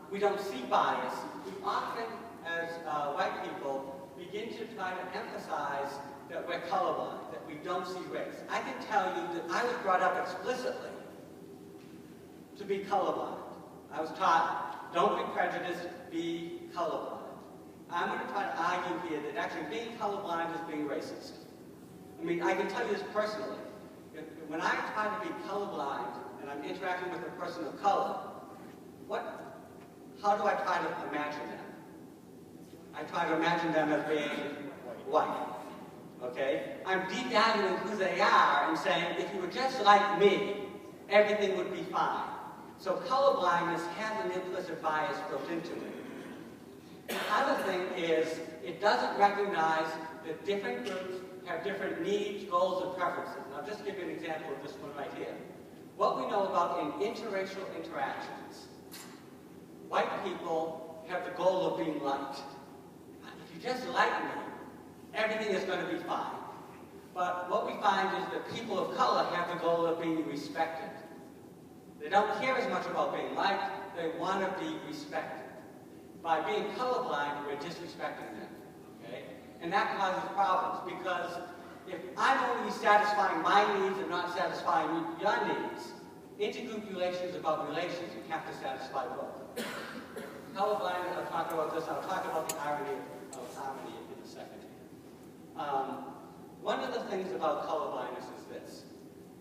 we don't see bias, we often, as white people, begin to try to emphasize that we're colorblind, that we don't see race. I can tell you that I was brought up explicitly to be colorblind. I was taught, don't be prejudiced, be colorblind. I'm going to try to argue here that actually being colorblind is being racist. I mean, I can tell you this personally. When I try to be colorblind and I'm interacting with a person of color, how do I try to imagine them? I try to imagine them as being white. Okay? I'm devaluing who they are and saying, if you were just like me, everything would be fine. So colorblindness has an implicit bias built into it. The other thing is, it doesn't recognize that different groups have different needs, goals, and preferences. And I'll just give you an example of this one right here. What we know about in interracial interactions, white people have the goal of being liked. If you just like me, everything is going to be fine. But what we find is that people of color have the goal of being respected. They don't care as much about being liked, they want to be respected. By being colorblind, we're disrespecting them. Okay? And that causes problems, because if I'm only satisfying my needs and not satisfying your needs, intergroup relations are about relations. You have to satisfy both. Colorblind, I'll talk about this. I'll talk about the irony of harmony in a second. One of the things about colorblindness is this,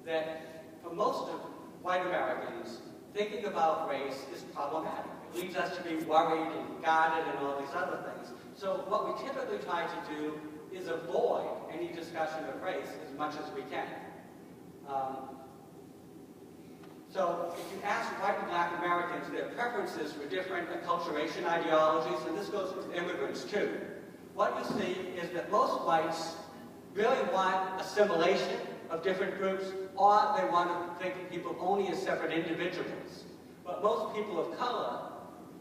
that for most of white Americans, thinking about race is problematic. It leads us to be worried and guarded and all these other things. So what we typically try to do is avoid any discussion of race as much as we can. So if you ask white and black Americans, their preferences for different acculturation ideologies, and this goes with immigrants too, what you see is that most whites really want assimilation of different groups, or they want to think of people only as separate individuals. But most people of color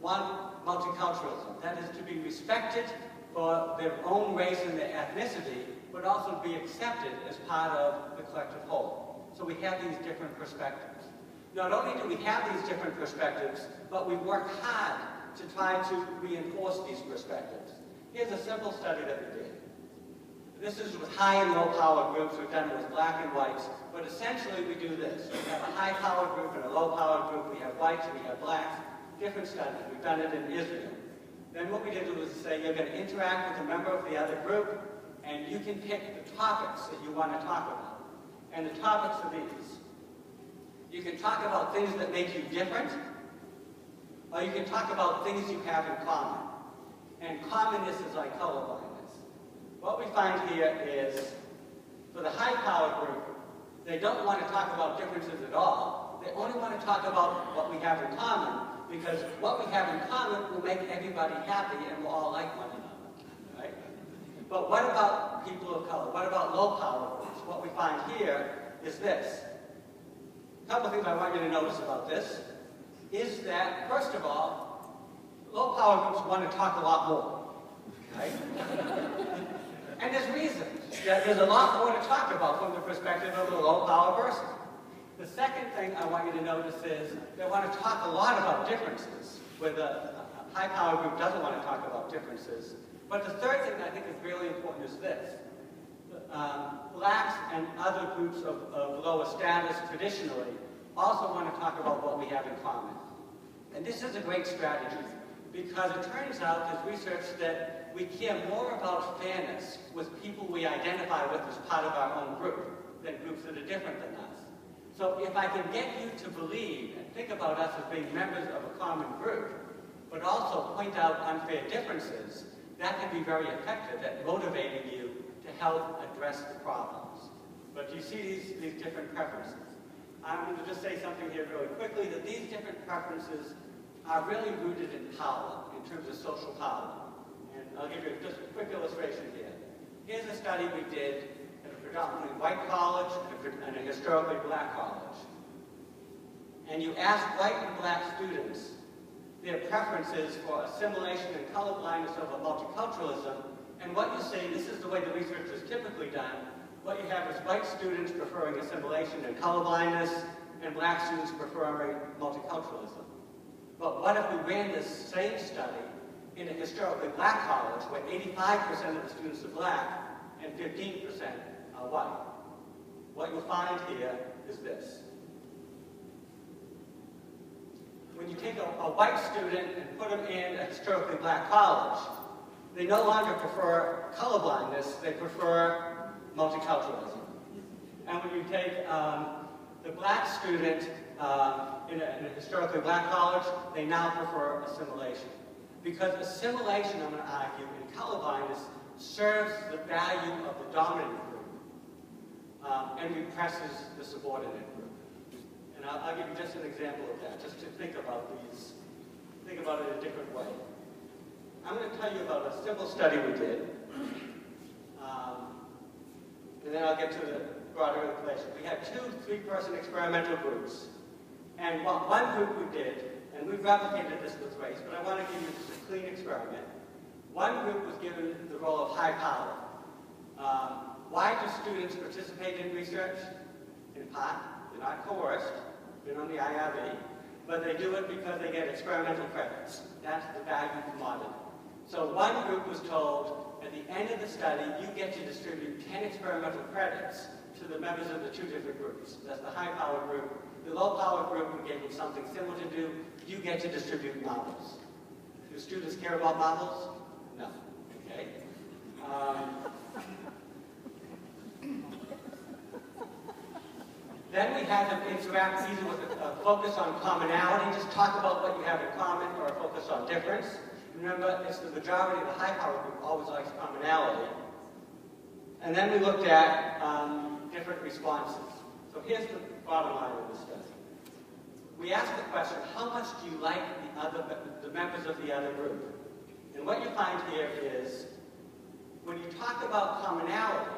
want multiculturalism. That is, to be respected for their own race and their ethnicity, but also to be accepted as part of the collective whole. So we have these different perspectives. not only do we have these different perspectives, but we work hard to try to reinforce these perspectives. Here's a simple study that we did. This is with high and low power groups. We've done it with black and whites, but essentially we do this. We have a high power group and a low power group. We have whites, we have blacks, different studies. We've done it in Israel. Then what we did was say you're going to interact with a member of the other group, and you can pick the topics that you want to talk about. And the topics are these. You can talk about things that make you different, or you can talk about things you have in common. And commonness is like colorblindness. What we find here is, for the high-powered group, they don't want to talk about differences at all. They only want to talk about what we have in common, because what we have in common will make everybody happy and we'll all like one another, right? But what about people of color? What about low-power groups? What we find here is this. A couple things I want you to notice about this is that, first of all, low-power groups want to talk a lot more, right? And there's reasons. There's a lot more to talk about from the perspective of a low-power person. The second thing I want you to notice is they want to talk a lot about differences, where the high-power group doesn't want to talk about differences. But the third thing that I think is really important is this. Blacks and other groups of lower status traditionally also want to talk about what we have in common. And this is a great strategy, because it turns out there's research that we care more about fairness with people we identify with as part of our own group than groups that are different than us. So if I can get you to believe and think about us as being members of a common group, but also point out unfair differences, that can be very effective at motivating you to help address the problems. But you see these different preferences. I'm going to just say something here really quickly, that these different preferences are really rooted in power, in terms of social power. And I'll give you just a quick illustration here. Here's a study we did at a predominantly white college and a historically black college. And you ask white and black students their preferences for assimilation and colorblindness over multiculturalism, and what you see, this is the way the research is typically done, what you have is white students preferring assimilation and colorblindness, and black students preferring multiculturalism. But what if we ran this same study in a historically black college where 85% of the students are black and 15% are white? What you'll find here is this. When you take a white student and put them in a historically black college, they no longer prefer colorblindness, they prefer multiculturalism. And when you take the black student in a historically black college, they now prefer assimilation. Because assimilation, I'm going to argue, in colorblindness serves the value of the dominant group and represses the subordinate group. And I'll give you just an example of that, just to think about these, think about it a different way. I'm going to tell you about a simple study we did, and then I'll get to the broader information. We had 2 3-person experimental groups, and one group we did, and we've replicated this with race, but I want to give you just a clean experiment. One group was given the role of high power. Why do students participate in research? In part, they're not coerced, they're on the IRB, but they do it because they get experimental credits. That's the value commodity. So one group was told, at the end of the study, you get to distribute 10 experimental credits to the members of the 2 different groups. That's the high-powered group. The low-powered group, we gave them something similar to do. You get to distribute marbles. Do students care about marbles? No. Okay. Then we had them interact either with a focus on commonality, just talk about what you have in common, or a focus on difference. Remember, it's the majority of the high-power group always likes commonality. And then we looked at different responses. So here's the bottom line of this study. We asked the question, how much do you like the members of the other group? And what you find here is, when you talk about commonality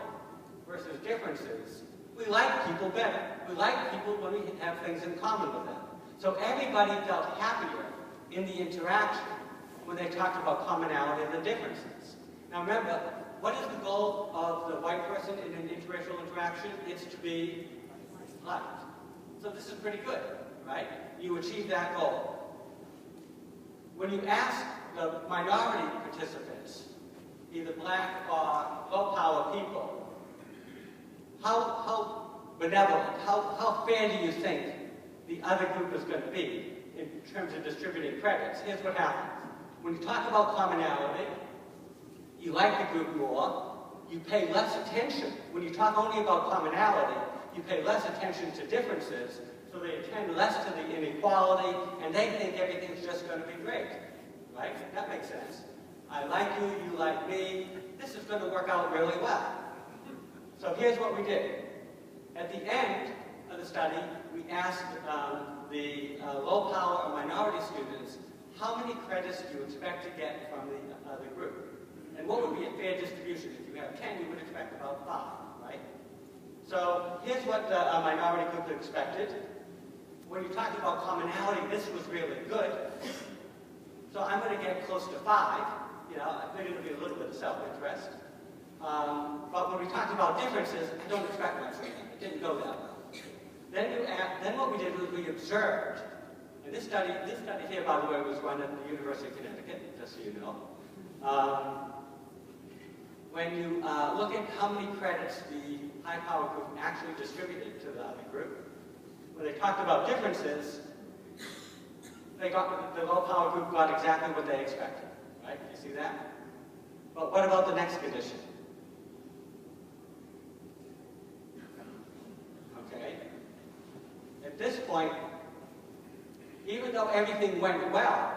versus differences, we like people better. We like people when we have things in common with them. So everybody felt happier in the interaction when they talked about commonality and the differences. Now remember, what is the goal of the white person in an interracial interaction? It's to be liked. So this is pretty good, right? You achieve that goal. When you ask the minority participants, either black or low-power people, how benevolent, how fair do you think the other group is going to be in terms of distributing credits? Here's what happens. When you talk about commonality, you like the group more, you pay less attention. When you talk only about commonality, you pay less attention to differences, so they attend less to the inequality, and they think everything's just going to be great. Right? That makes sense. I like you, you like me. This is going to work out really well. So here's what we did. At the end of the study, we asked the low-power or minority students, how many credits do you expect to get from the other group? And what would be a fair distribution? If you have 10, you would expect about 5, right? So here's what the minority group expected. When you talked about commonality, this was really good. So I'm going to get close to 5. You know, I figured it would be a little bit of self-interest. But when we talked about differences, I don't expect much from them. It didn't go that well. Then what we did was we observed. And this study here, by the way, was run at the University of Connecticut, just so you know. When you look at how many credits the high-power group actually distributed to the other group, when they talked about differences, the low-power group got exactly what they expected, right? You see that? But what about the next condition? Okay. At this point, even though everything went well,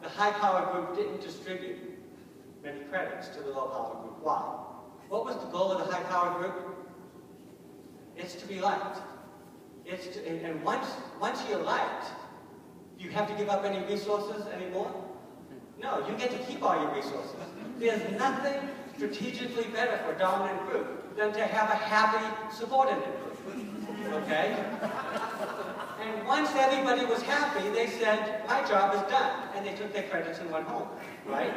the high-power group didn't distribute many credits to the low-power group. Why? What was the goal of the high-power group? It's to be liked. And once you're liked, do you have to give up any resources anymore? No, you get to keep all your resources. There's nothing strategically better for a dominant group than to have a happy subordinate group. Okay? And once everybody was happy, they said, my job is done. And they took their credits and went home. Right?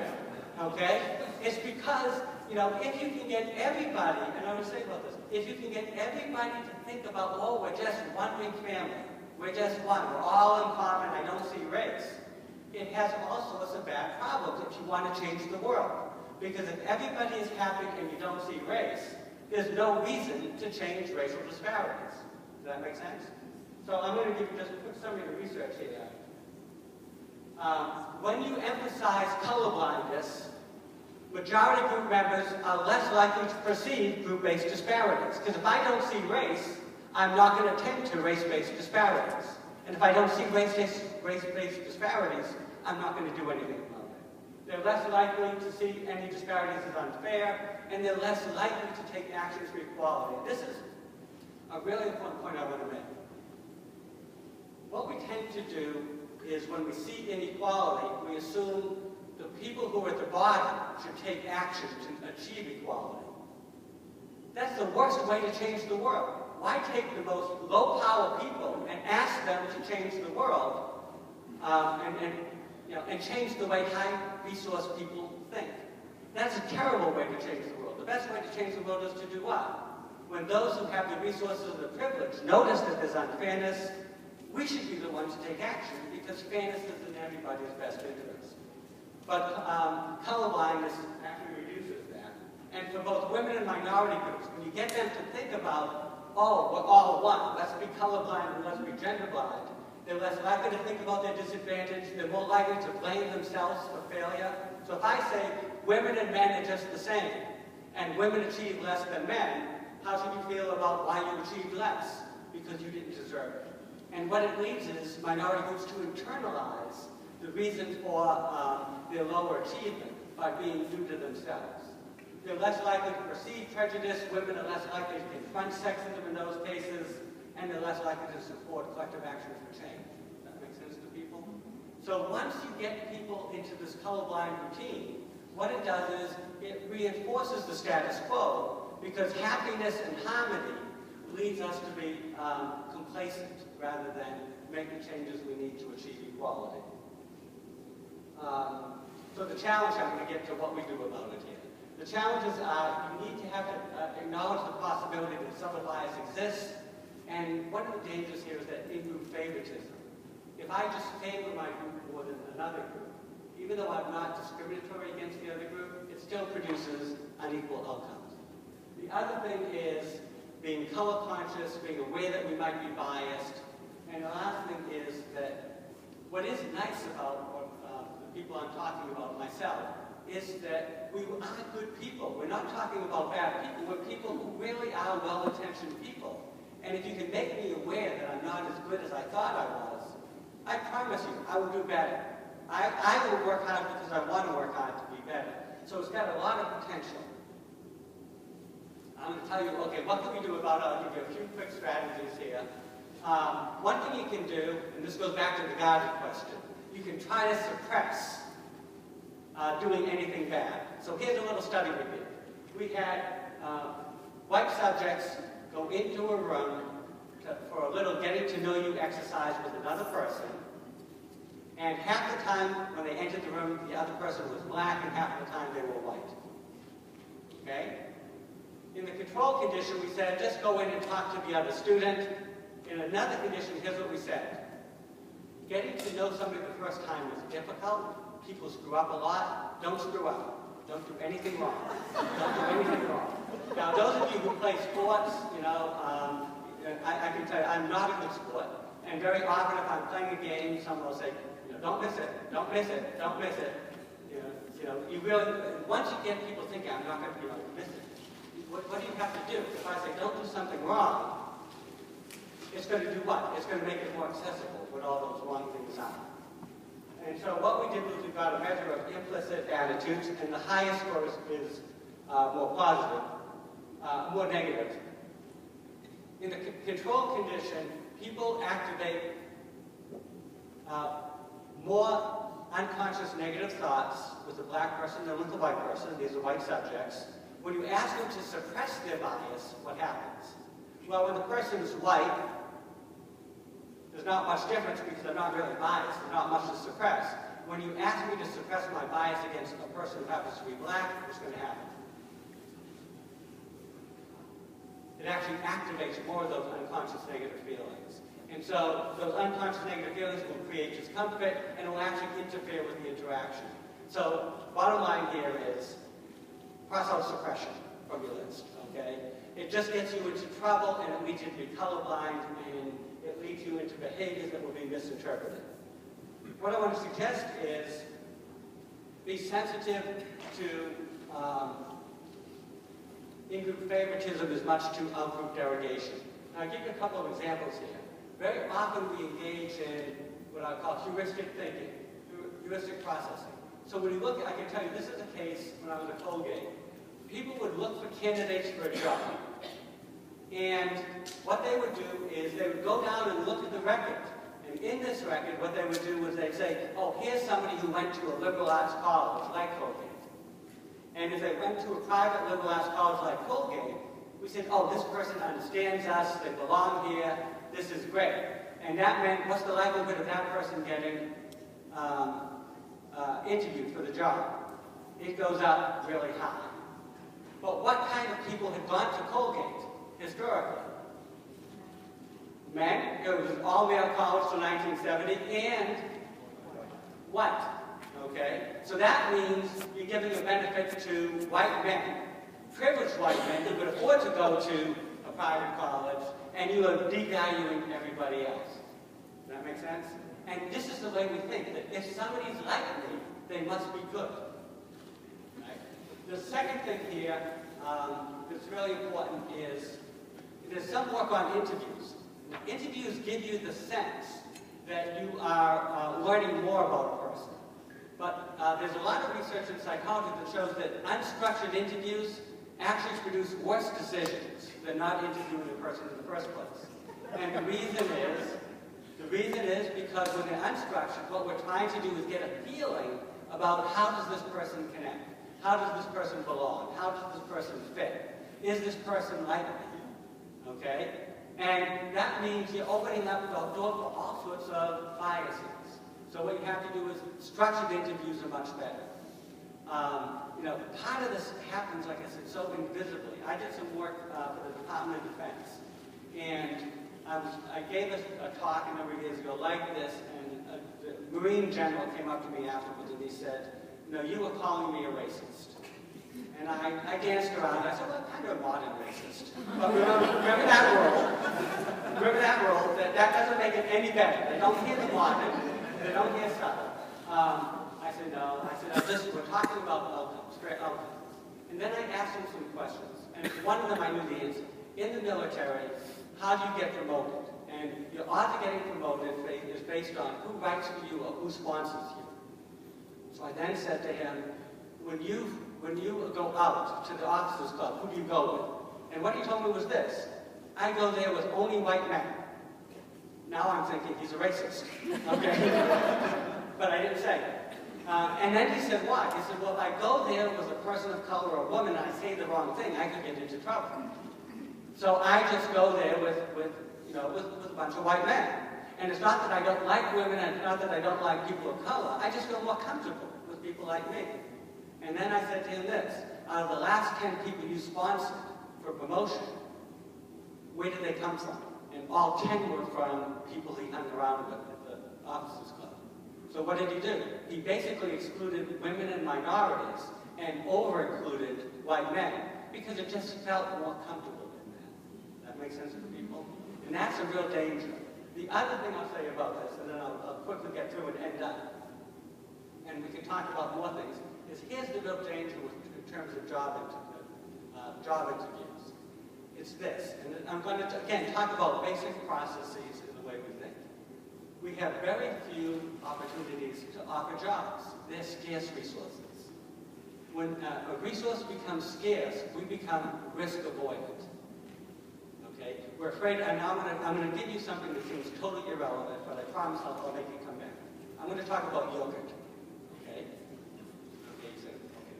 Okay? It's because, you know, if you can get everybody, and I would say about this, if you can get everybody to think about, oh, we're just one big family. We're just one. We're all in common. I don't see race. It has all sorts of bad problems if you want to change the world. Because if everybody is happy and you don't see race, there's no reason to change racial disparities. Does that make sense? So I'm going to give you just a quick summary of the research here. When you emphasize colorblindness, majority group members are less likely to perceive group-based disparities. Because if I don't see race, I'm not going to attend to race-based disparities. And if I don't see race-based disparities, I'm not going to do anything about it. They're less likely to see any disparities as unfair, and they're less likely to take actions for equality. This is a really important point I want to make. What we tend to do is when we see inequality, we assume the people who are at the bottom should take action to achieve equality. That's the worst way to change the world. Why take the most low-power people and ask them to change the world and change the way high-resource people think? That's a terrible way to change the world. The best way to change the world is to do what? When those who have the resources and the privilege notice that there's unfairness, we should be the ones to take action because fairness is in everybody's best interest. But colorblindness actually reduces that. And for both women and minority groups, when you get them to think about, oh, we're all one, let's be colorblind and let's be genderblind, they're less likely to think about their disadvantage, they're more likely to blame themselves for failure. So if I say women and men are just the same, and women achieve less than men, how should you feel about why you achieved less? Because you didn't deserve it. And what it leads is minority groups to internalize the reason for their lower achievement by being due to themselves. They're less likely to perceive prejudice, women are less likely to confront sexism in those cases, and they're less likely to support collective action for change. Does that make sense to people? So once you get people into this colorblind routine, what it does is it reinforces the status quo because happiness and harmony leads us to be complacent rather than make the changes we need to achieve equality. So the challenge, I'm going to get to what we do about it here. The challenges are you need to have to acknowledge the possibility that subtle bias exists, and one of the dangers here is that in-group favoritism if I just favor my group more than another group, even though I'm not discriminatory against the other group, it still produces unequal outcomes. The other thing is being color conscious, being aware that we might be biased. And the last thing is that what is nice about the people I'm talking about, myself, is that we are good people. We're not talking about bad people. We're people who really are well-intentioned people. And if you can make me aware that I'm not as good as I thought I was, I promise you, I will do better. I will work hard because I want to work hard to be better. So it's got a lot of potential. I'm going to tell you, okay, what can we do about it? I'll give you a few quick strategies here. One thing you can do, and this goes back to the guarded question, you can try to suppress doing anything bad. So here's a little study we did. We had white subjects go into a room for a little getting to know you exercise with another person. And half the time when they entered the room, the other person was black, and half the time they were white. Okay? In the control condition, we said, just go in and talk to the other student. In another condition, here's what we said. Getting to know somebody the first time is difficult. People screw up a lot. Don't screw up. Don't do anything wrong. Don't do anything wrong. Now, those of you who play sports, you know, I can tell you, I'm not a good sport. And very often, if I'm playing a game, someone will say, you know, don't miss it, don't miss it, don't miss it. You really, once you get people thinking, I'm not going to be able to miss it, what do you have to do? If I say, don't do something wrong, it's going to do what? It's going to make it more accessible what all those wrong things are. And so what we did was we got a measure of implicit attitudes, and the highest score is more positive, more negative. In the control condition, people activate more unconscious negative thoughts with the black person than with the white person. These are white subjects. When you ask them to suppress their bias, what happens? Well, when the person is white, there's not much difference because they're not really biased. There's not much to suppress. When you ask me to suppress my bias against a person who happens to be black, what's going to happen? It actually activates more of those unconscious negative feelings. And so those unconscious negative feelings will create discomfort and will actually interfere with the interaction. So bottom line here is cross out suppression from your list, okay? It just gets you into trouble, and it leads you to be colorblind, and it leads you into behaviors that will be misinterpreted. What I want to suggest is be sensitive to in-group favoritism as much to out-group derogation. Now, I'll give you a couple of examples here. Very often we engage in what I call heuristic thinking, heuristic processing. So when you look at, I can tell you, this is a case when I was at Colgate. People would look for candidates for a job. And what they would do is they would go down and look at the record. And in this record, what they would do was they'd say, oh, here's somebody who went to a liberal arts college like Colgate. And if they went to a private liberal arts college like Colgate, we said, oh, this person understands us, they belong here, this is great. And that meant, what's the likelihood of that person getting interviewed for the job? It goes up really high. But what kind of people had gone to Colgate historically? Men, it was an all-male college till 1970, and what? Okay, so that means you're giving a benefit to white men, privileged white men who could afford to go to a private college, and you are devaluing everybody else. Does that make sense? And this is the way we think, that if somebody's like me, they must be good. Right? The second thing here that's really important is there's some work on interviews. Now, interviews give you the sense that you are learning more about a person. But there's a lot of research in psychology that shows that unstructured interviews actually produce worse decisions than not interviewing a person in the first place. And the reason is because when they're unstructured, what we're trying to do is get a feeling about how does this person connect? How does this person belong? How does this person fit? Is this person like me? Okay? And that means you're opening up the door for all sorts of biases. So what you have to do is structured interviews are much better. Part of this happens, like I said, so invisibly. I did some work for the Department of Defense, and I gave a talk a number of years ago like this, and Marine general came up to me afterwards and he said, "No, you were calling me a racist." And I danced around. I said, "Well, kind of a modern racist." But remember that rule. Remember that rule. That doesn't make it any better. They don't hear the modern. They don't hear subtle. I said, "No." I said, we're talking about outcomes, straight outcomes. And then I asked him some questions. And one of them I knew the answer. In the military, how do you get promoted? And your odds of getting promoted is based on who writes for you or who sponsors you. So I then said to him, when you go out to the officers club, who do you go with? And what he told me was this: I go there with only white men. Now I'm thinking he's a racist, okay? But I didn't say it. And then he said, "What?" He said, "Well, if I go there with a person of color or a woman and I say the wrong thing, I could get into trouble. So I just go there with a bunch of white men. And it's not that I don't like women, and it's not that I don't like people of color. I just feel more comfortable with people like me." And then I said to him this: out of the last 10 people you sponsored for promotion, where did they come from? And all 10 were from people he hung around with at the officers club. So what did he do? He basically excluded women and minorities and over-included white men because it just felt more comfortable than that. That makes sense to people? And that's a real danger. The other thing I'll say about this, and then I'll quickly get through and end up, and we can talk about more things, is here's the real danger in terms of job interviews. It's this, and I'm going to, again, talk about basic processes in the way we think. We have very few opportunities to offer jobs. They're scarce resources. When a resource becomes scarce, we become risk avoidant. Okay? We're afraid, and I'm going to give you something that seems totally irrelevant, but I promise I'll make you come back. I'm going to talk about yogurt. Okay?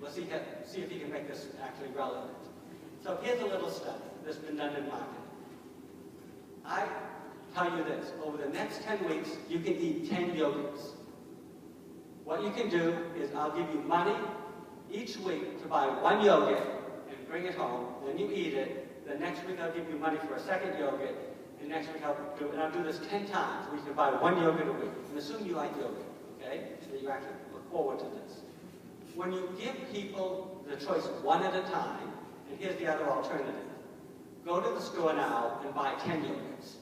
Let's see if you can make this actually relevant. So here's a little study that's been done in marketing. I tell you this: over the next 10 weeks, you can eat 10 yogurts. What you can do is I'll give you money each week to buy one yogurt and bring it home. Then you eat it. The next week I'll give you money for a second yogurt. And next week I'll do this 10 times, where you can buy one yogurt a week. And assume you like yogurt, okay? So you actually look forward to this. When you give people the choice one at a time, and here's the other alternative: go to the store now and buy 10 yogurts.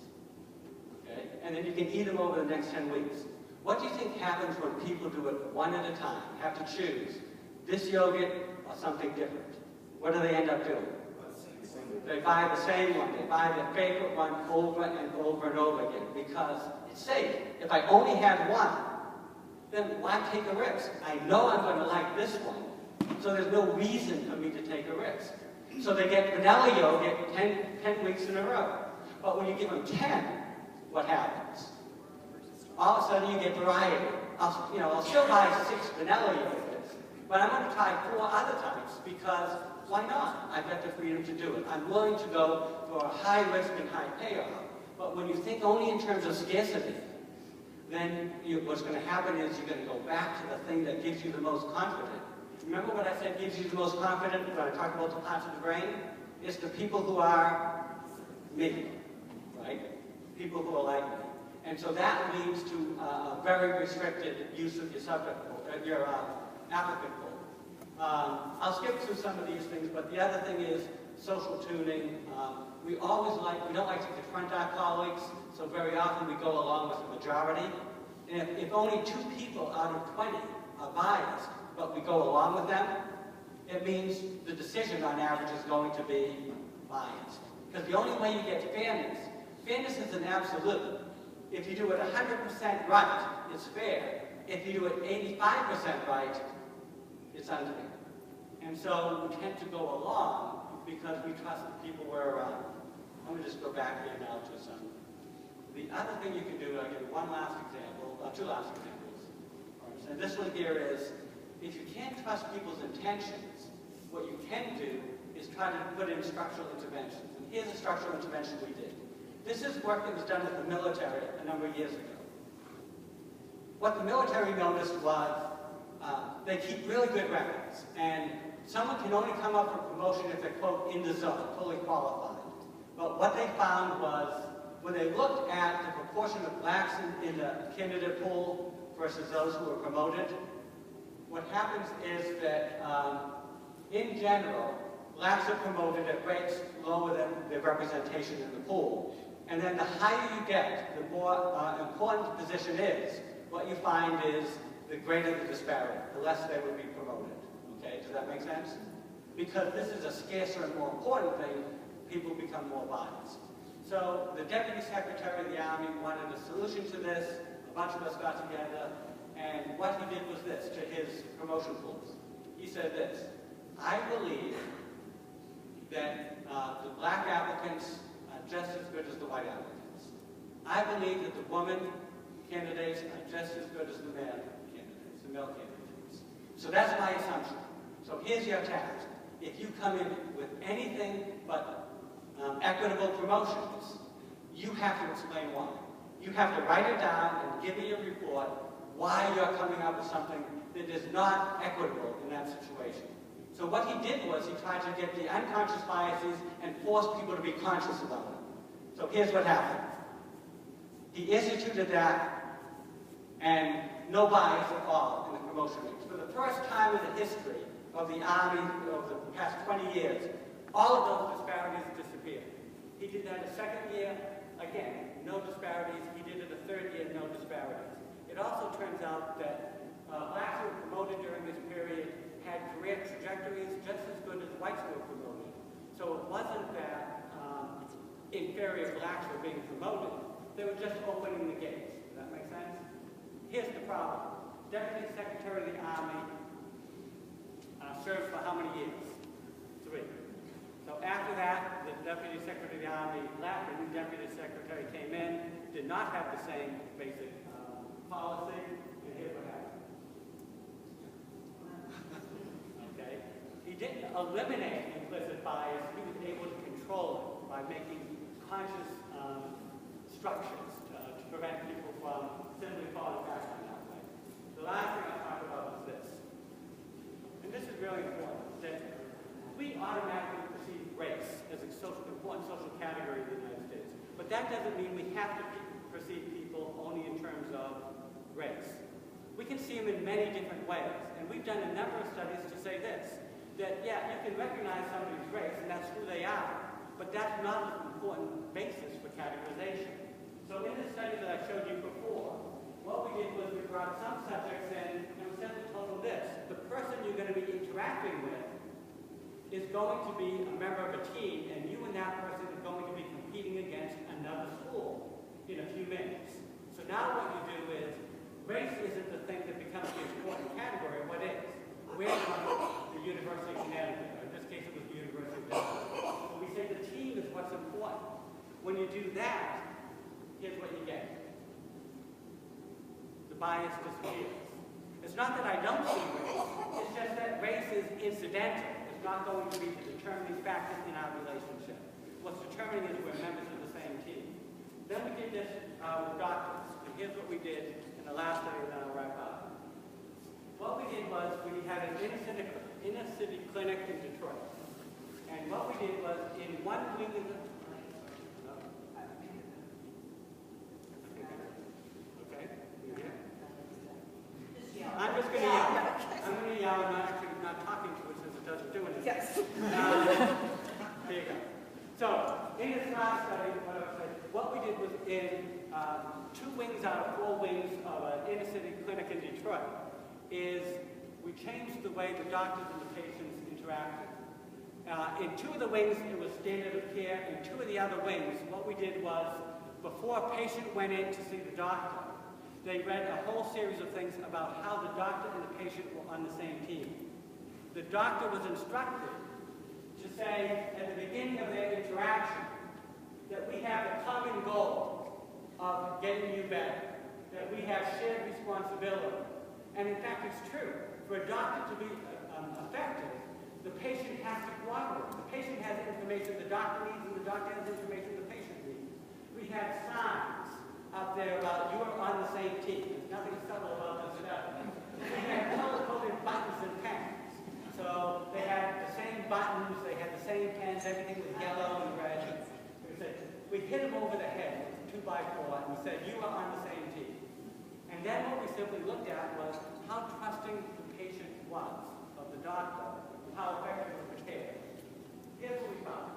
Okay? And then you can eat them over the next 10 weeks. What do you think happens when people do it one at a time, have to choose this yogurt or something different? What do they end up doing? They buy the same one. They buy their favorite one over and over and over again because it's safe. If I only had one, then why take a risk? I know I'm going to like this one, so there's no reason for me to take a risk. So they get vanilla yogurt 10 weeks in a row. But when you give them 10, what happens? All of a sudden you get variety. I'll still buy 6 vanilla yogurts, but I'm going to try 4 other types because why not? I've got the freedom to do it. I'm willing to go for a high risk and high payoff. But when you think only in terms of scarcity, then what's going to happen is you're going to go back to the thing that gives you the most confidence. Remember what I said gives you the most confidence when I talk about the parts of the brain? It's the people who are me, right? People who are like me. And so that leads to a very restricted use of your subject pool, your applicant pool. I'll skip through some of these things, but the other thing is social tuning. We don't like to confront our colleagues, so very often we go along with the majority. And if only 2 people out of 20 are biased, but we go along with them, it means the decision on average is going to be biased. Because the only way you get fairness is an absolute. If you do it 100% right, it's fair. If you do it 85% right, it's unfair. And so we tend to go along because we trust the people we're around. I'm going to just go back here now to some. The other thing you can do, I'll give you one last example, 2 last examples. And this one here is, if you can't trust people's intentions, what you can do is try to put in structural interventions. And here's a structural intervention we did. This is work that was done with the military a number of years ago. What the military noticed was they keep really good records, and someone can only come up for promotion if they're, quote, in the zone, fully qualified. But what they found was, when they looked at the proportion of blacks in the candidate pool versus those who are promoted, what happens is that, in general, blacks are promoted at rates lower than their representation in the pool. And then the higher you get, the more important the position is, what you find is the greater the disparity, the less they would be promoted. Okay, does that make sense? Because this is a scarcer and more important thing, people become more biased. So the Deputy Secretary of the Army wanted a solution to this. A bunch of us got together, and what he did was this to his promotion pools. He said this: I believe that the black applicants are just as good as the white applicants. I believe that the woman candidates are just as good as the male candidates. So that's my assumption. So here's your task. If you come in with anything but equitable promotions, you have to explain why. You have to write it down and give me a report why you're coming up with something that is not equitable in that situation. So what he did was he tried to get the unconscious biases and force people to be conscious about it. So here's what happened. He instituted that, and no bias at all in the promotion rates. For the first time in the history of the Army over the past 20 years, all of those disparities disappeared. He did that a second year, again, no disparities. He did it a third year, no disparities. It also turns out that blacks who were promoted during this period had career trajectories just as good as whites who were promoted. So it wasn't that inferior blacks were being promoted. They were just opening the gates. Does that make sense? Here's the problem. Deputy Secretary of the Army served for how many years? 3. So after that, the Deputy Secretary of the Army left, a new Deputy Secretary came in, did not have the same basic policy, and here's what happened. Okay? He didn't eliminate implicit bias, he was able to control it by making conscious structures to prevent people from simply falling back on that way. The last thing I'll talk about is this. And this is really important, that we automatically perceive race as an important social category in the United States. But that doesn't mean we have to perceive people only in terms of race. We can see them in many different ways. And we've done a number of studies to say this, that yeah, you can recognize somebody's race and that's who they are, but that's not an important basis for categorization. So in the study that I showed you before, what we did was we brought some subjects in and we simply told them this: the person you're going to be interacting with is going to be a member of a team, and you and that person are going to be competing against another school in a few minutes. So now what you do is, race isn't the thing that becomes the important category. What is? We're from the University of Connecticut, or in this case it was the University of Delaware. So we say the team is what's important. When you do that, here's what you get. The bias disappears. It's not that I don't see race, it's just that race is incidental. It's not going to be the determining factor in our relationship. What's determining is we're members of the same team. Then we did this with doctors, and here's what we did in the last study that I'll wrap up. What we did was we had an inner city clinic in Detroit. And what we did was in one wing of the... Okay, you hear? I'm just going to yell. I'm going to yell. I'm not talking to it since it doesn't do anything. Yes. There you go. So, in this last study, what we did was in 2 wings out of 4 wings of an inner city clinic in Detroit is we changed the way the doctors and the patients interacted. In 2 of the wings, it was standard of care. In 2 of the other wings, what we did was, before a patient went in to see the doctor, they read a whole series of things about how the doctor and the patient were on the same team. The doctor was instructed to say at the beginning of their interaction that we have a common goal of getting you better, that we have shared responsibility. And in fact, it's true. For a doctor to be effective, the patient has to cooperate. The patient has information the doctor needs, and the doctor has information the patient needs. We have signs out there about you are on the same team. There's nothing subtle about this stuff. We had color-coded buttons and pens. So they had the same buttons, they had the same pens, everything was yellow and red. We hit them over the head with 2x4 and we said, you are on the same team. And then what we simply looked at was how trusting the patient was of the doctor, and how effective was the care. Here's what we found.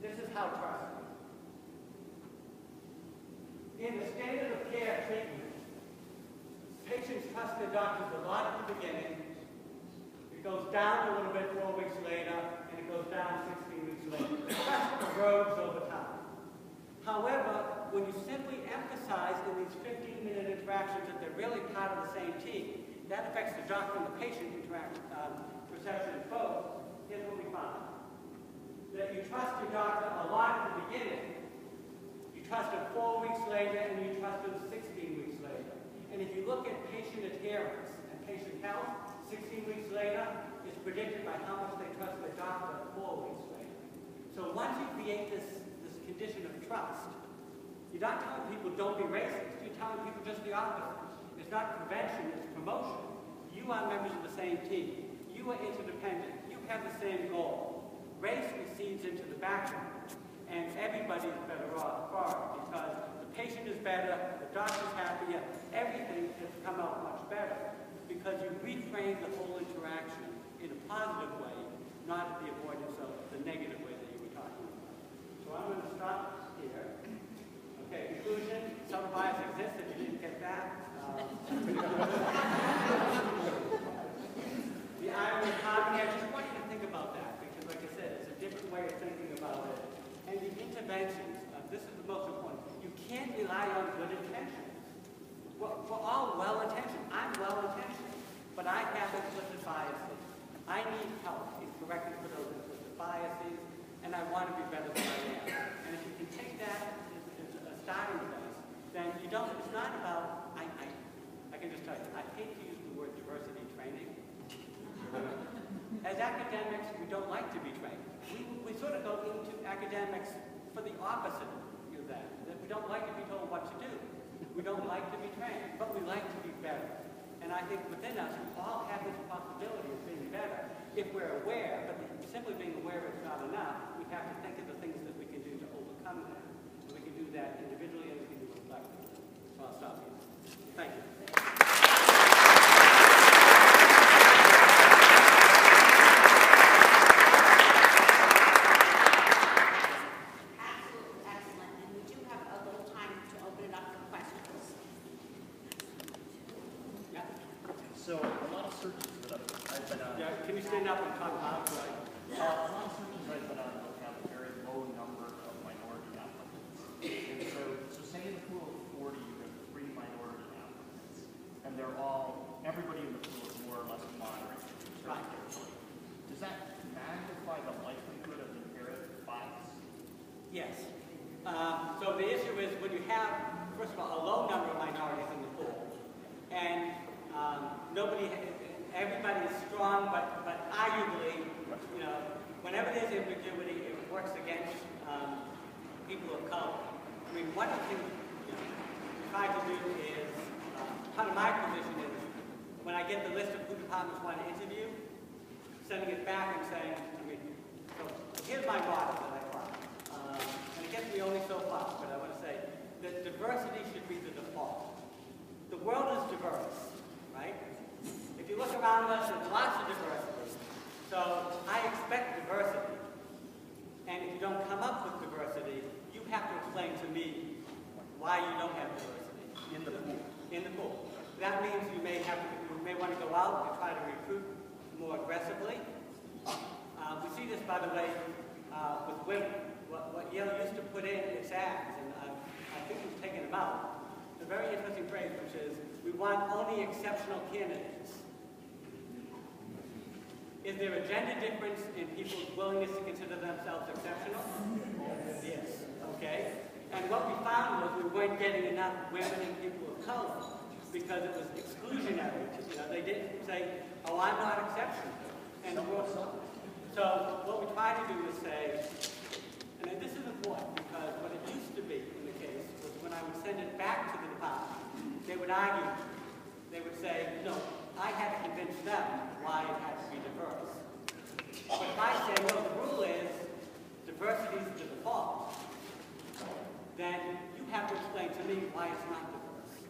This is how trusting. In the standard of care treatment, patients trust their doctors a lot at the beginning. It goes down a little bit 4 weeks later, and it goes down 16 weeks later. The trust erodes over time. However, when you simply emphasize in these 15-minute interactions that they're really part of the same team, that affects the doctor and the patient perception both. Here's what we found. That you trust your doctor a lot at the beginning, you trust him 4 weeks later, and you trust him 16 weeks later. And if you look at patient adherence and patient health, 16 weeks later is predicted by how much they trust their doctor 4 weeks later. So once you create this condition of trust, you're not telling people don't be racist, you're telling people just the opposite. It's not prevention, it's promotion. You are members of the same team. You are interdependent. You have the same goal. Race recedes into the background, and everybody is better off for it because the patient is better, the doctor's happier, everything has come out much better because you reframe the whole interaction in a positive way, not the avoidance of the negative way that you were talking about. So I'm going to stop here. Okay, conclusion, some bias exists if you didn't get that. The irony of harmony, I just want you to think about that because, like I said, it's a different way of thinking about it. And the interventions, this is the most important. You can't rely on good intentions. We're all well-intentioned. I'm well-intentioned, but I have implicit biases. I need help in correcting for those implicit biases, and I want to be better than I am. And if you can take that as a starting place, then you don't, it's not about, I can just tell you, I hate to use the word diversity training. As academics, we don't like to be trained. We sort of go into academics for the opposite of that we don't like to be told what to do. We don't like to be trained, but we like to be better. And I think within us, we all have this possibility of being better if we're aware, but simply being aware is not enough. We have to think of the things that we can do to overcome that. And we can do that individually and we can do it collectively. So I'll stop here. Thank you. So a lot of searches that I've been on. Yeah, can you stand up and talk loud? A lot of searches I've been on have a very low number of minority applicants. And so say in the pool of 40, you have 3 minority applicants. And they're all, everybody in the pool is more or less moderate. Right. Does that magnify the likelihood of inherent bias? Yes. So the issue is when you have, first of all, a low number of minorities in the pool, and everybody is strong, but arguably, whenever there's ambiguity, it works against people of color. I mean, one of the things we try to do is, part of my position is, when I get the list of who departments want to interview, sending it back and saying, so here's my model that I find. And it gets me only so far, but I want to say that diversity should be the default. The world is diverse, right? If you look around us, there's lots of diversity. So I expect diversity. And if you don't come up with diversity, you have to explain to me why you don't have diversity. In the pool. In the pool. That means you may want to go out and try to recruit more aggressively. We see this, by the way, with women. What Yale used to put in its ads, and I think we've taken them out. It's a very interesting phrase, which is, we want only exceptional candidates. Is there a gender difference in people's willingness to consider themselves exceptional? Yes. Okay. And what we found was we weren't getting enough women and people of color because it was exclusionary. They didn't say, oh, I'm not exceptional. And so what we try to do is say, and this is important because what it used to be in the case was when I would send it back to the department, they would argue. They would say, no, I had to convince them why it had to be diverse. But if I say, no, the rule is diversity is the default, then you have to explain to me why it's not diverse.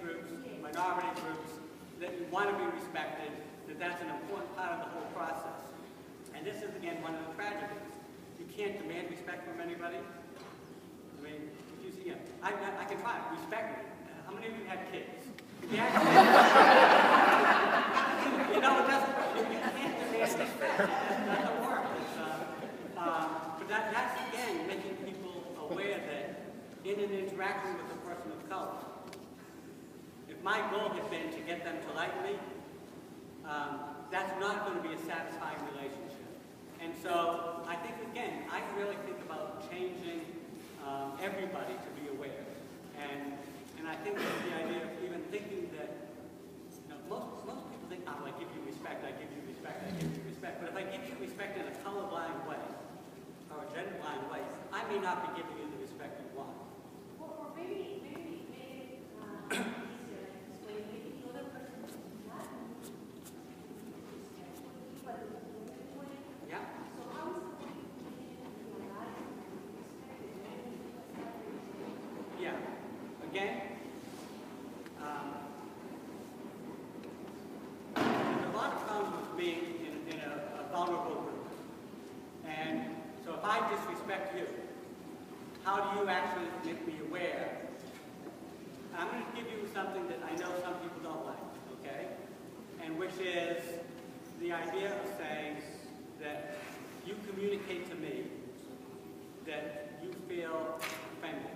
groups, minority groups, that you want to be respected, that's an important part of the whole process. And this is, again, one of the tragedies. You can't demand respect from anybody. I mean, if you see, I can try, respect me. How many of you had kids? Yeah. You know, it doesn't, you can't demand respect. That doesn't work. But that's, again, making people aware that in an interaction with a person of color, if my goal had been to get them to like me, that's not going to be a satisfying relationship. And so I think, again, I really think about changing everybody to be aware. And I think that the idea of even thinking that, you know, most people think, oh, I give you respect, I give you respect, I give you respect. But if I give you respect in a colorblind way, or a gender-blind way, I may not be giving you the respect you want. Or maybe easier this way. Maybe the other person is not but Yeah. so how is somebody respected? Yeah. Again, there's a lot of problems with being in a vulnerable group. And so if I disrespect you, how do you actually make me aware? I'm going to give you something that I know some people don't like, okay? And which is the idea of saying that you communicate to me that you feel offended,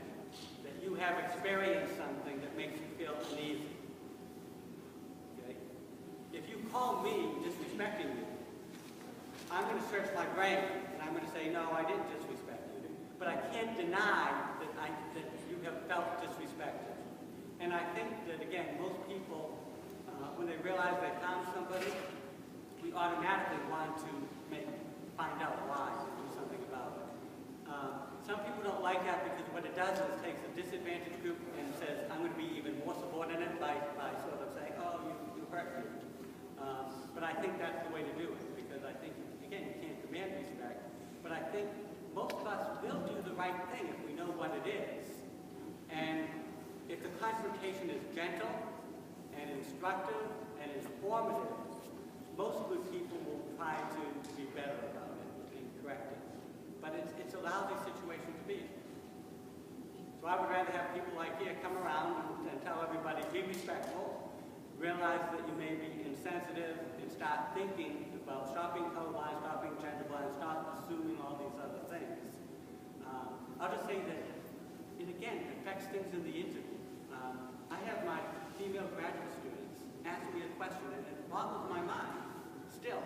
that you have experienced something that makes you feel uneasy. Okay? If you call me disrespecting you, I'm going to search my brain and I'm going to say, no, I didn't disrespect you. But I can't deny that you have felt disrespected. And I think that, again, most people, when they realize they found somebody, we automatically want to find out why and do something about it. Some people don't like that because what it does is it takes a disadvantaged group and says, I'm going to be even more subordinate by sort of saying, oh, you hurt me. But I think that's the way to do it, because I think, again, you can't demand respect, but I think most of us will do the right thing if we know what it is. And if the confrontation is gentle and instructive and informative, most good people will try to be better about it and correct it. But it's a lousy situation to be in. So I would rather have people like here come around and tell everybody, be respectful, realize that you may be insensitive, and start thinking about stop being colorblind, stop being genderblind, stop assuming all these other things. I'll just say that it, again, affects things in the interview. I have my female graduate students ask me a question, and it boggles my mind. Still,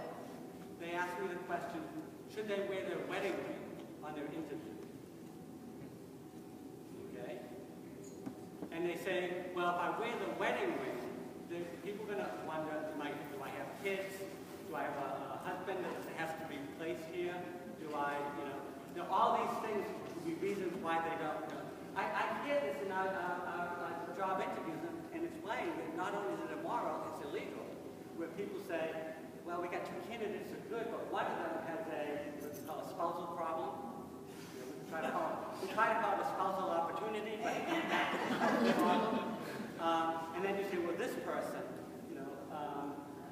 they ask me the question, should they wear their wedding ring on their interview? Okay? And they say, well, if I wear the wedding ring, people are going to wonder, do I have kids? Do I have a husband that has to be placed here? Do I, all these things would be reasons why they don't. I hear this in our job interviews and explain that not only is it immoral, it's illegal. Where people say, well, we got two candidates that are good, but one of them has what's called a spousal problem. We try to call it a spousal opportunity, but it comes back to the spousal problem. And then you say, well, this person,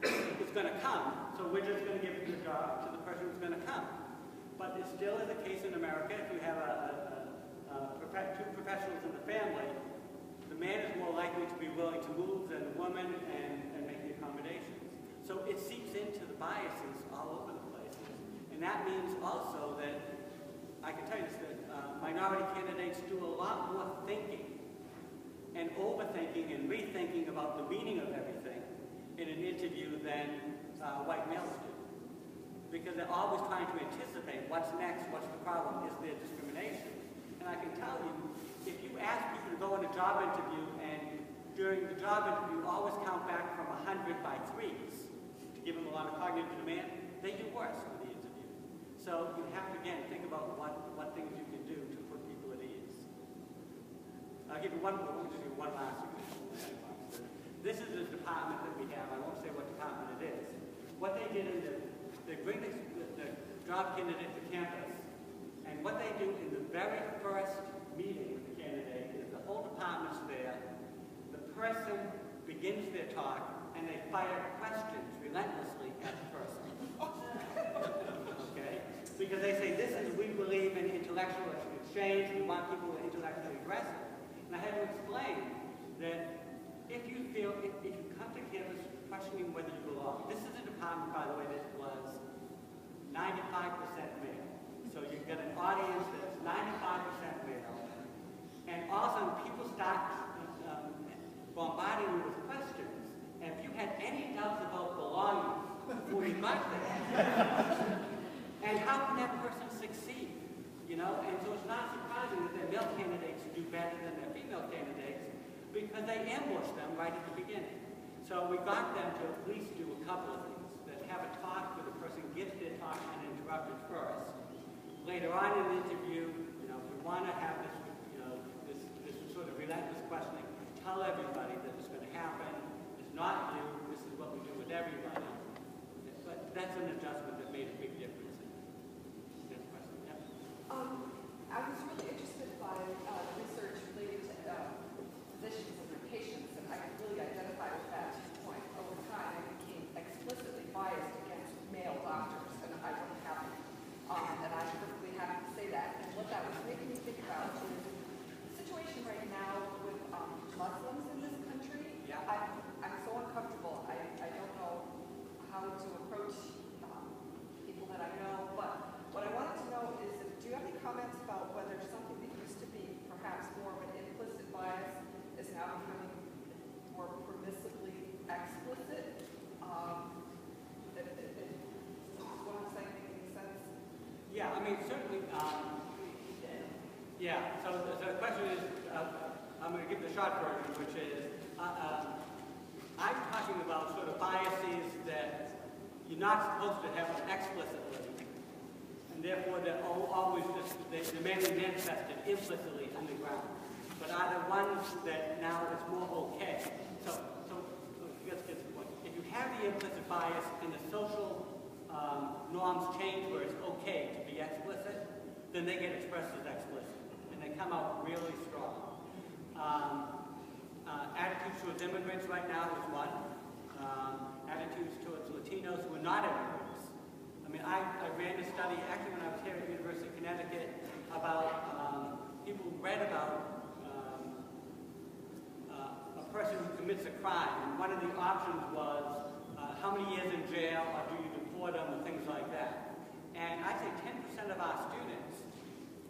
is going to come, so we're just going to give the job to the person who's going to come. But it still is the case in America. If you have two professionals in the family, the man is more likely to be willing to move than the woman and make the accommodations. So it seeps into the biases all over the place. And that means also that, I can tell you this, that minority candidates do a lot more thinking and overthinking and rethinking about the meaning of everything in an interview than white males do. Because they're always trying to anticipate what's next, what's the problem, is there discrimination? And I can tell you, if you ask people to go on a job interview and during the job interview always count back from 100 by threes to give them a lot of cognitive demand, they do worse with the interview. So you have to, again, think about what things you can do to put people at ease. I'll give you one last example. This is the department that we have. I won't say what department it is. What they did is they bring the job candidate to campus, and what they do in the very first meeting with the candidate is the whole department's there, the person begins their talk and they fire questions relentlessly at the person. Okay? Because they say, this is, we believe in intellectual exchange, we want people who are intellectually aggressive. And I had to explain that if you come to campus questioning whether you belong, this is a department, by the way, that was 95% male. So you've got an audience that's 95% male, and all of a sudden people start bombarding you with questions, and if you had any doubts about belonging before you got there, and how can that person succeed? You know, and so it's not surprising that their male candidates do better than their female candidates, because they ambush them right at the beginning. So we got them to at least do a couple of things, that have a talk where the person gets their talk uninterrupted first. Later on in the interview, you know, we want to have this, you know, this sort of relentless questioning. Tell everybody that it's going to happen. It's not you. This is what we do with everybody. But that's an adjustment that made a big difference. Next question. Yeah. I was really interested by research related to physicians and their patients, and I could really identify with that point. Over time, I became explicitly biased against male doctors, and I don't have it. And I'm perfectly happy to say that. And what that was making me think about is the situation right now with Muslims in this country. Yeah. I'm so uncomfortable. I don't know how to approach people that I know. But what I wanted to know is, do you have any comments about whether something that used to be perhaps more of an implicit bias is now becoming more permissibly explicit? What I'm saying making sense? Yeah, I mean, certainly, yeah, so the question is, I'm going to give the short version, which is, I'm talking about sort of biases that you're not supposed to have explicitly, and therefore they're always just, they're mainly manifested implicitly on the ground, but are the ones that now it's more okay. So let's get to the point. If you have the implicit bias and the social norms change where it's okay to be explicit, then they get expressed as explicit, and they come out really strong. Attitudes towards immigrants right now is one. Attitudes towards Latinos who are not immigrants. I mean, I ran a study, actually when I was here at the University of Connecticut, about people who read about a person who commits a crime, and one of the options was how many years in jail, or do you deport them, or things like that. And I'd say 10% of our students,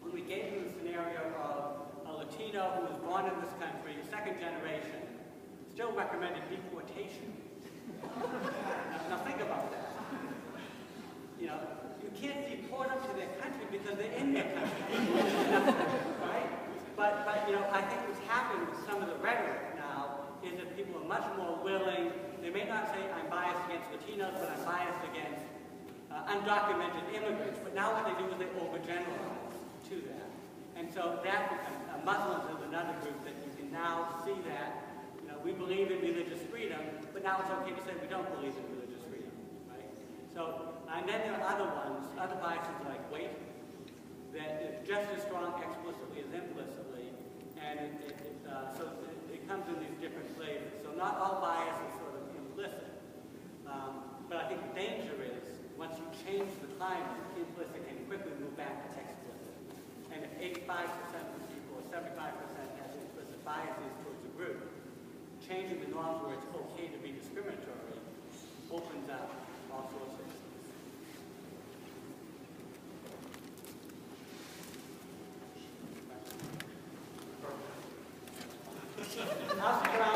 when we gave them the scenario of a Latino who was born in this country, second generation, still recommended deportation. Now think about that. You know, you can't deport them to their country because they're in their country. Right? But you know, I think what's happened with some of the rhetoric now is that people are much more willing. They may not say I'm biased against Latinos, but I'm biased against undocumented immigrants. But now what they do is they overgeneralize to that. And so that becomes, Muslims is another group that you can now see that, you know, we believe in religious freedom, but now it's okay to say we don't believe in religious freedom, right? So, and then there are other ones, other biases like weight, that is just as strong explicitly as implicitly, and so it comes in these different flavors. So not all bias is sort of implicit, but I think the danger is, once you change the climate, implicit can quickly move back to explicit. And if 85% of people, or 75% has implicit biases towards a group, changing the norms where it's okay to be discriminatory opens up all sorts of things. I'll stick around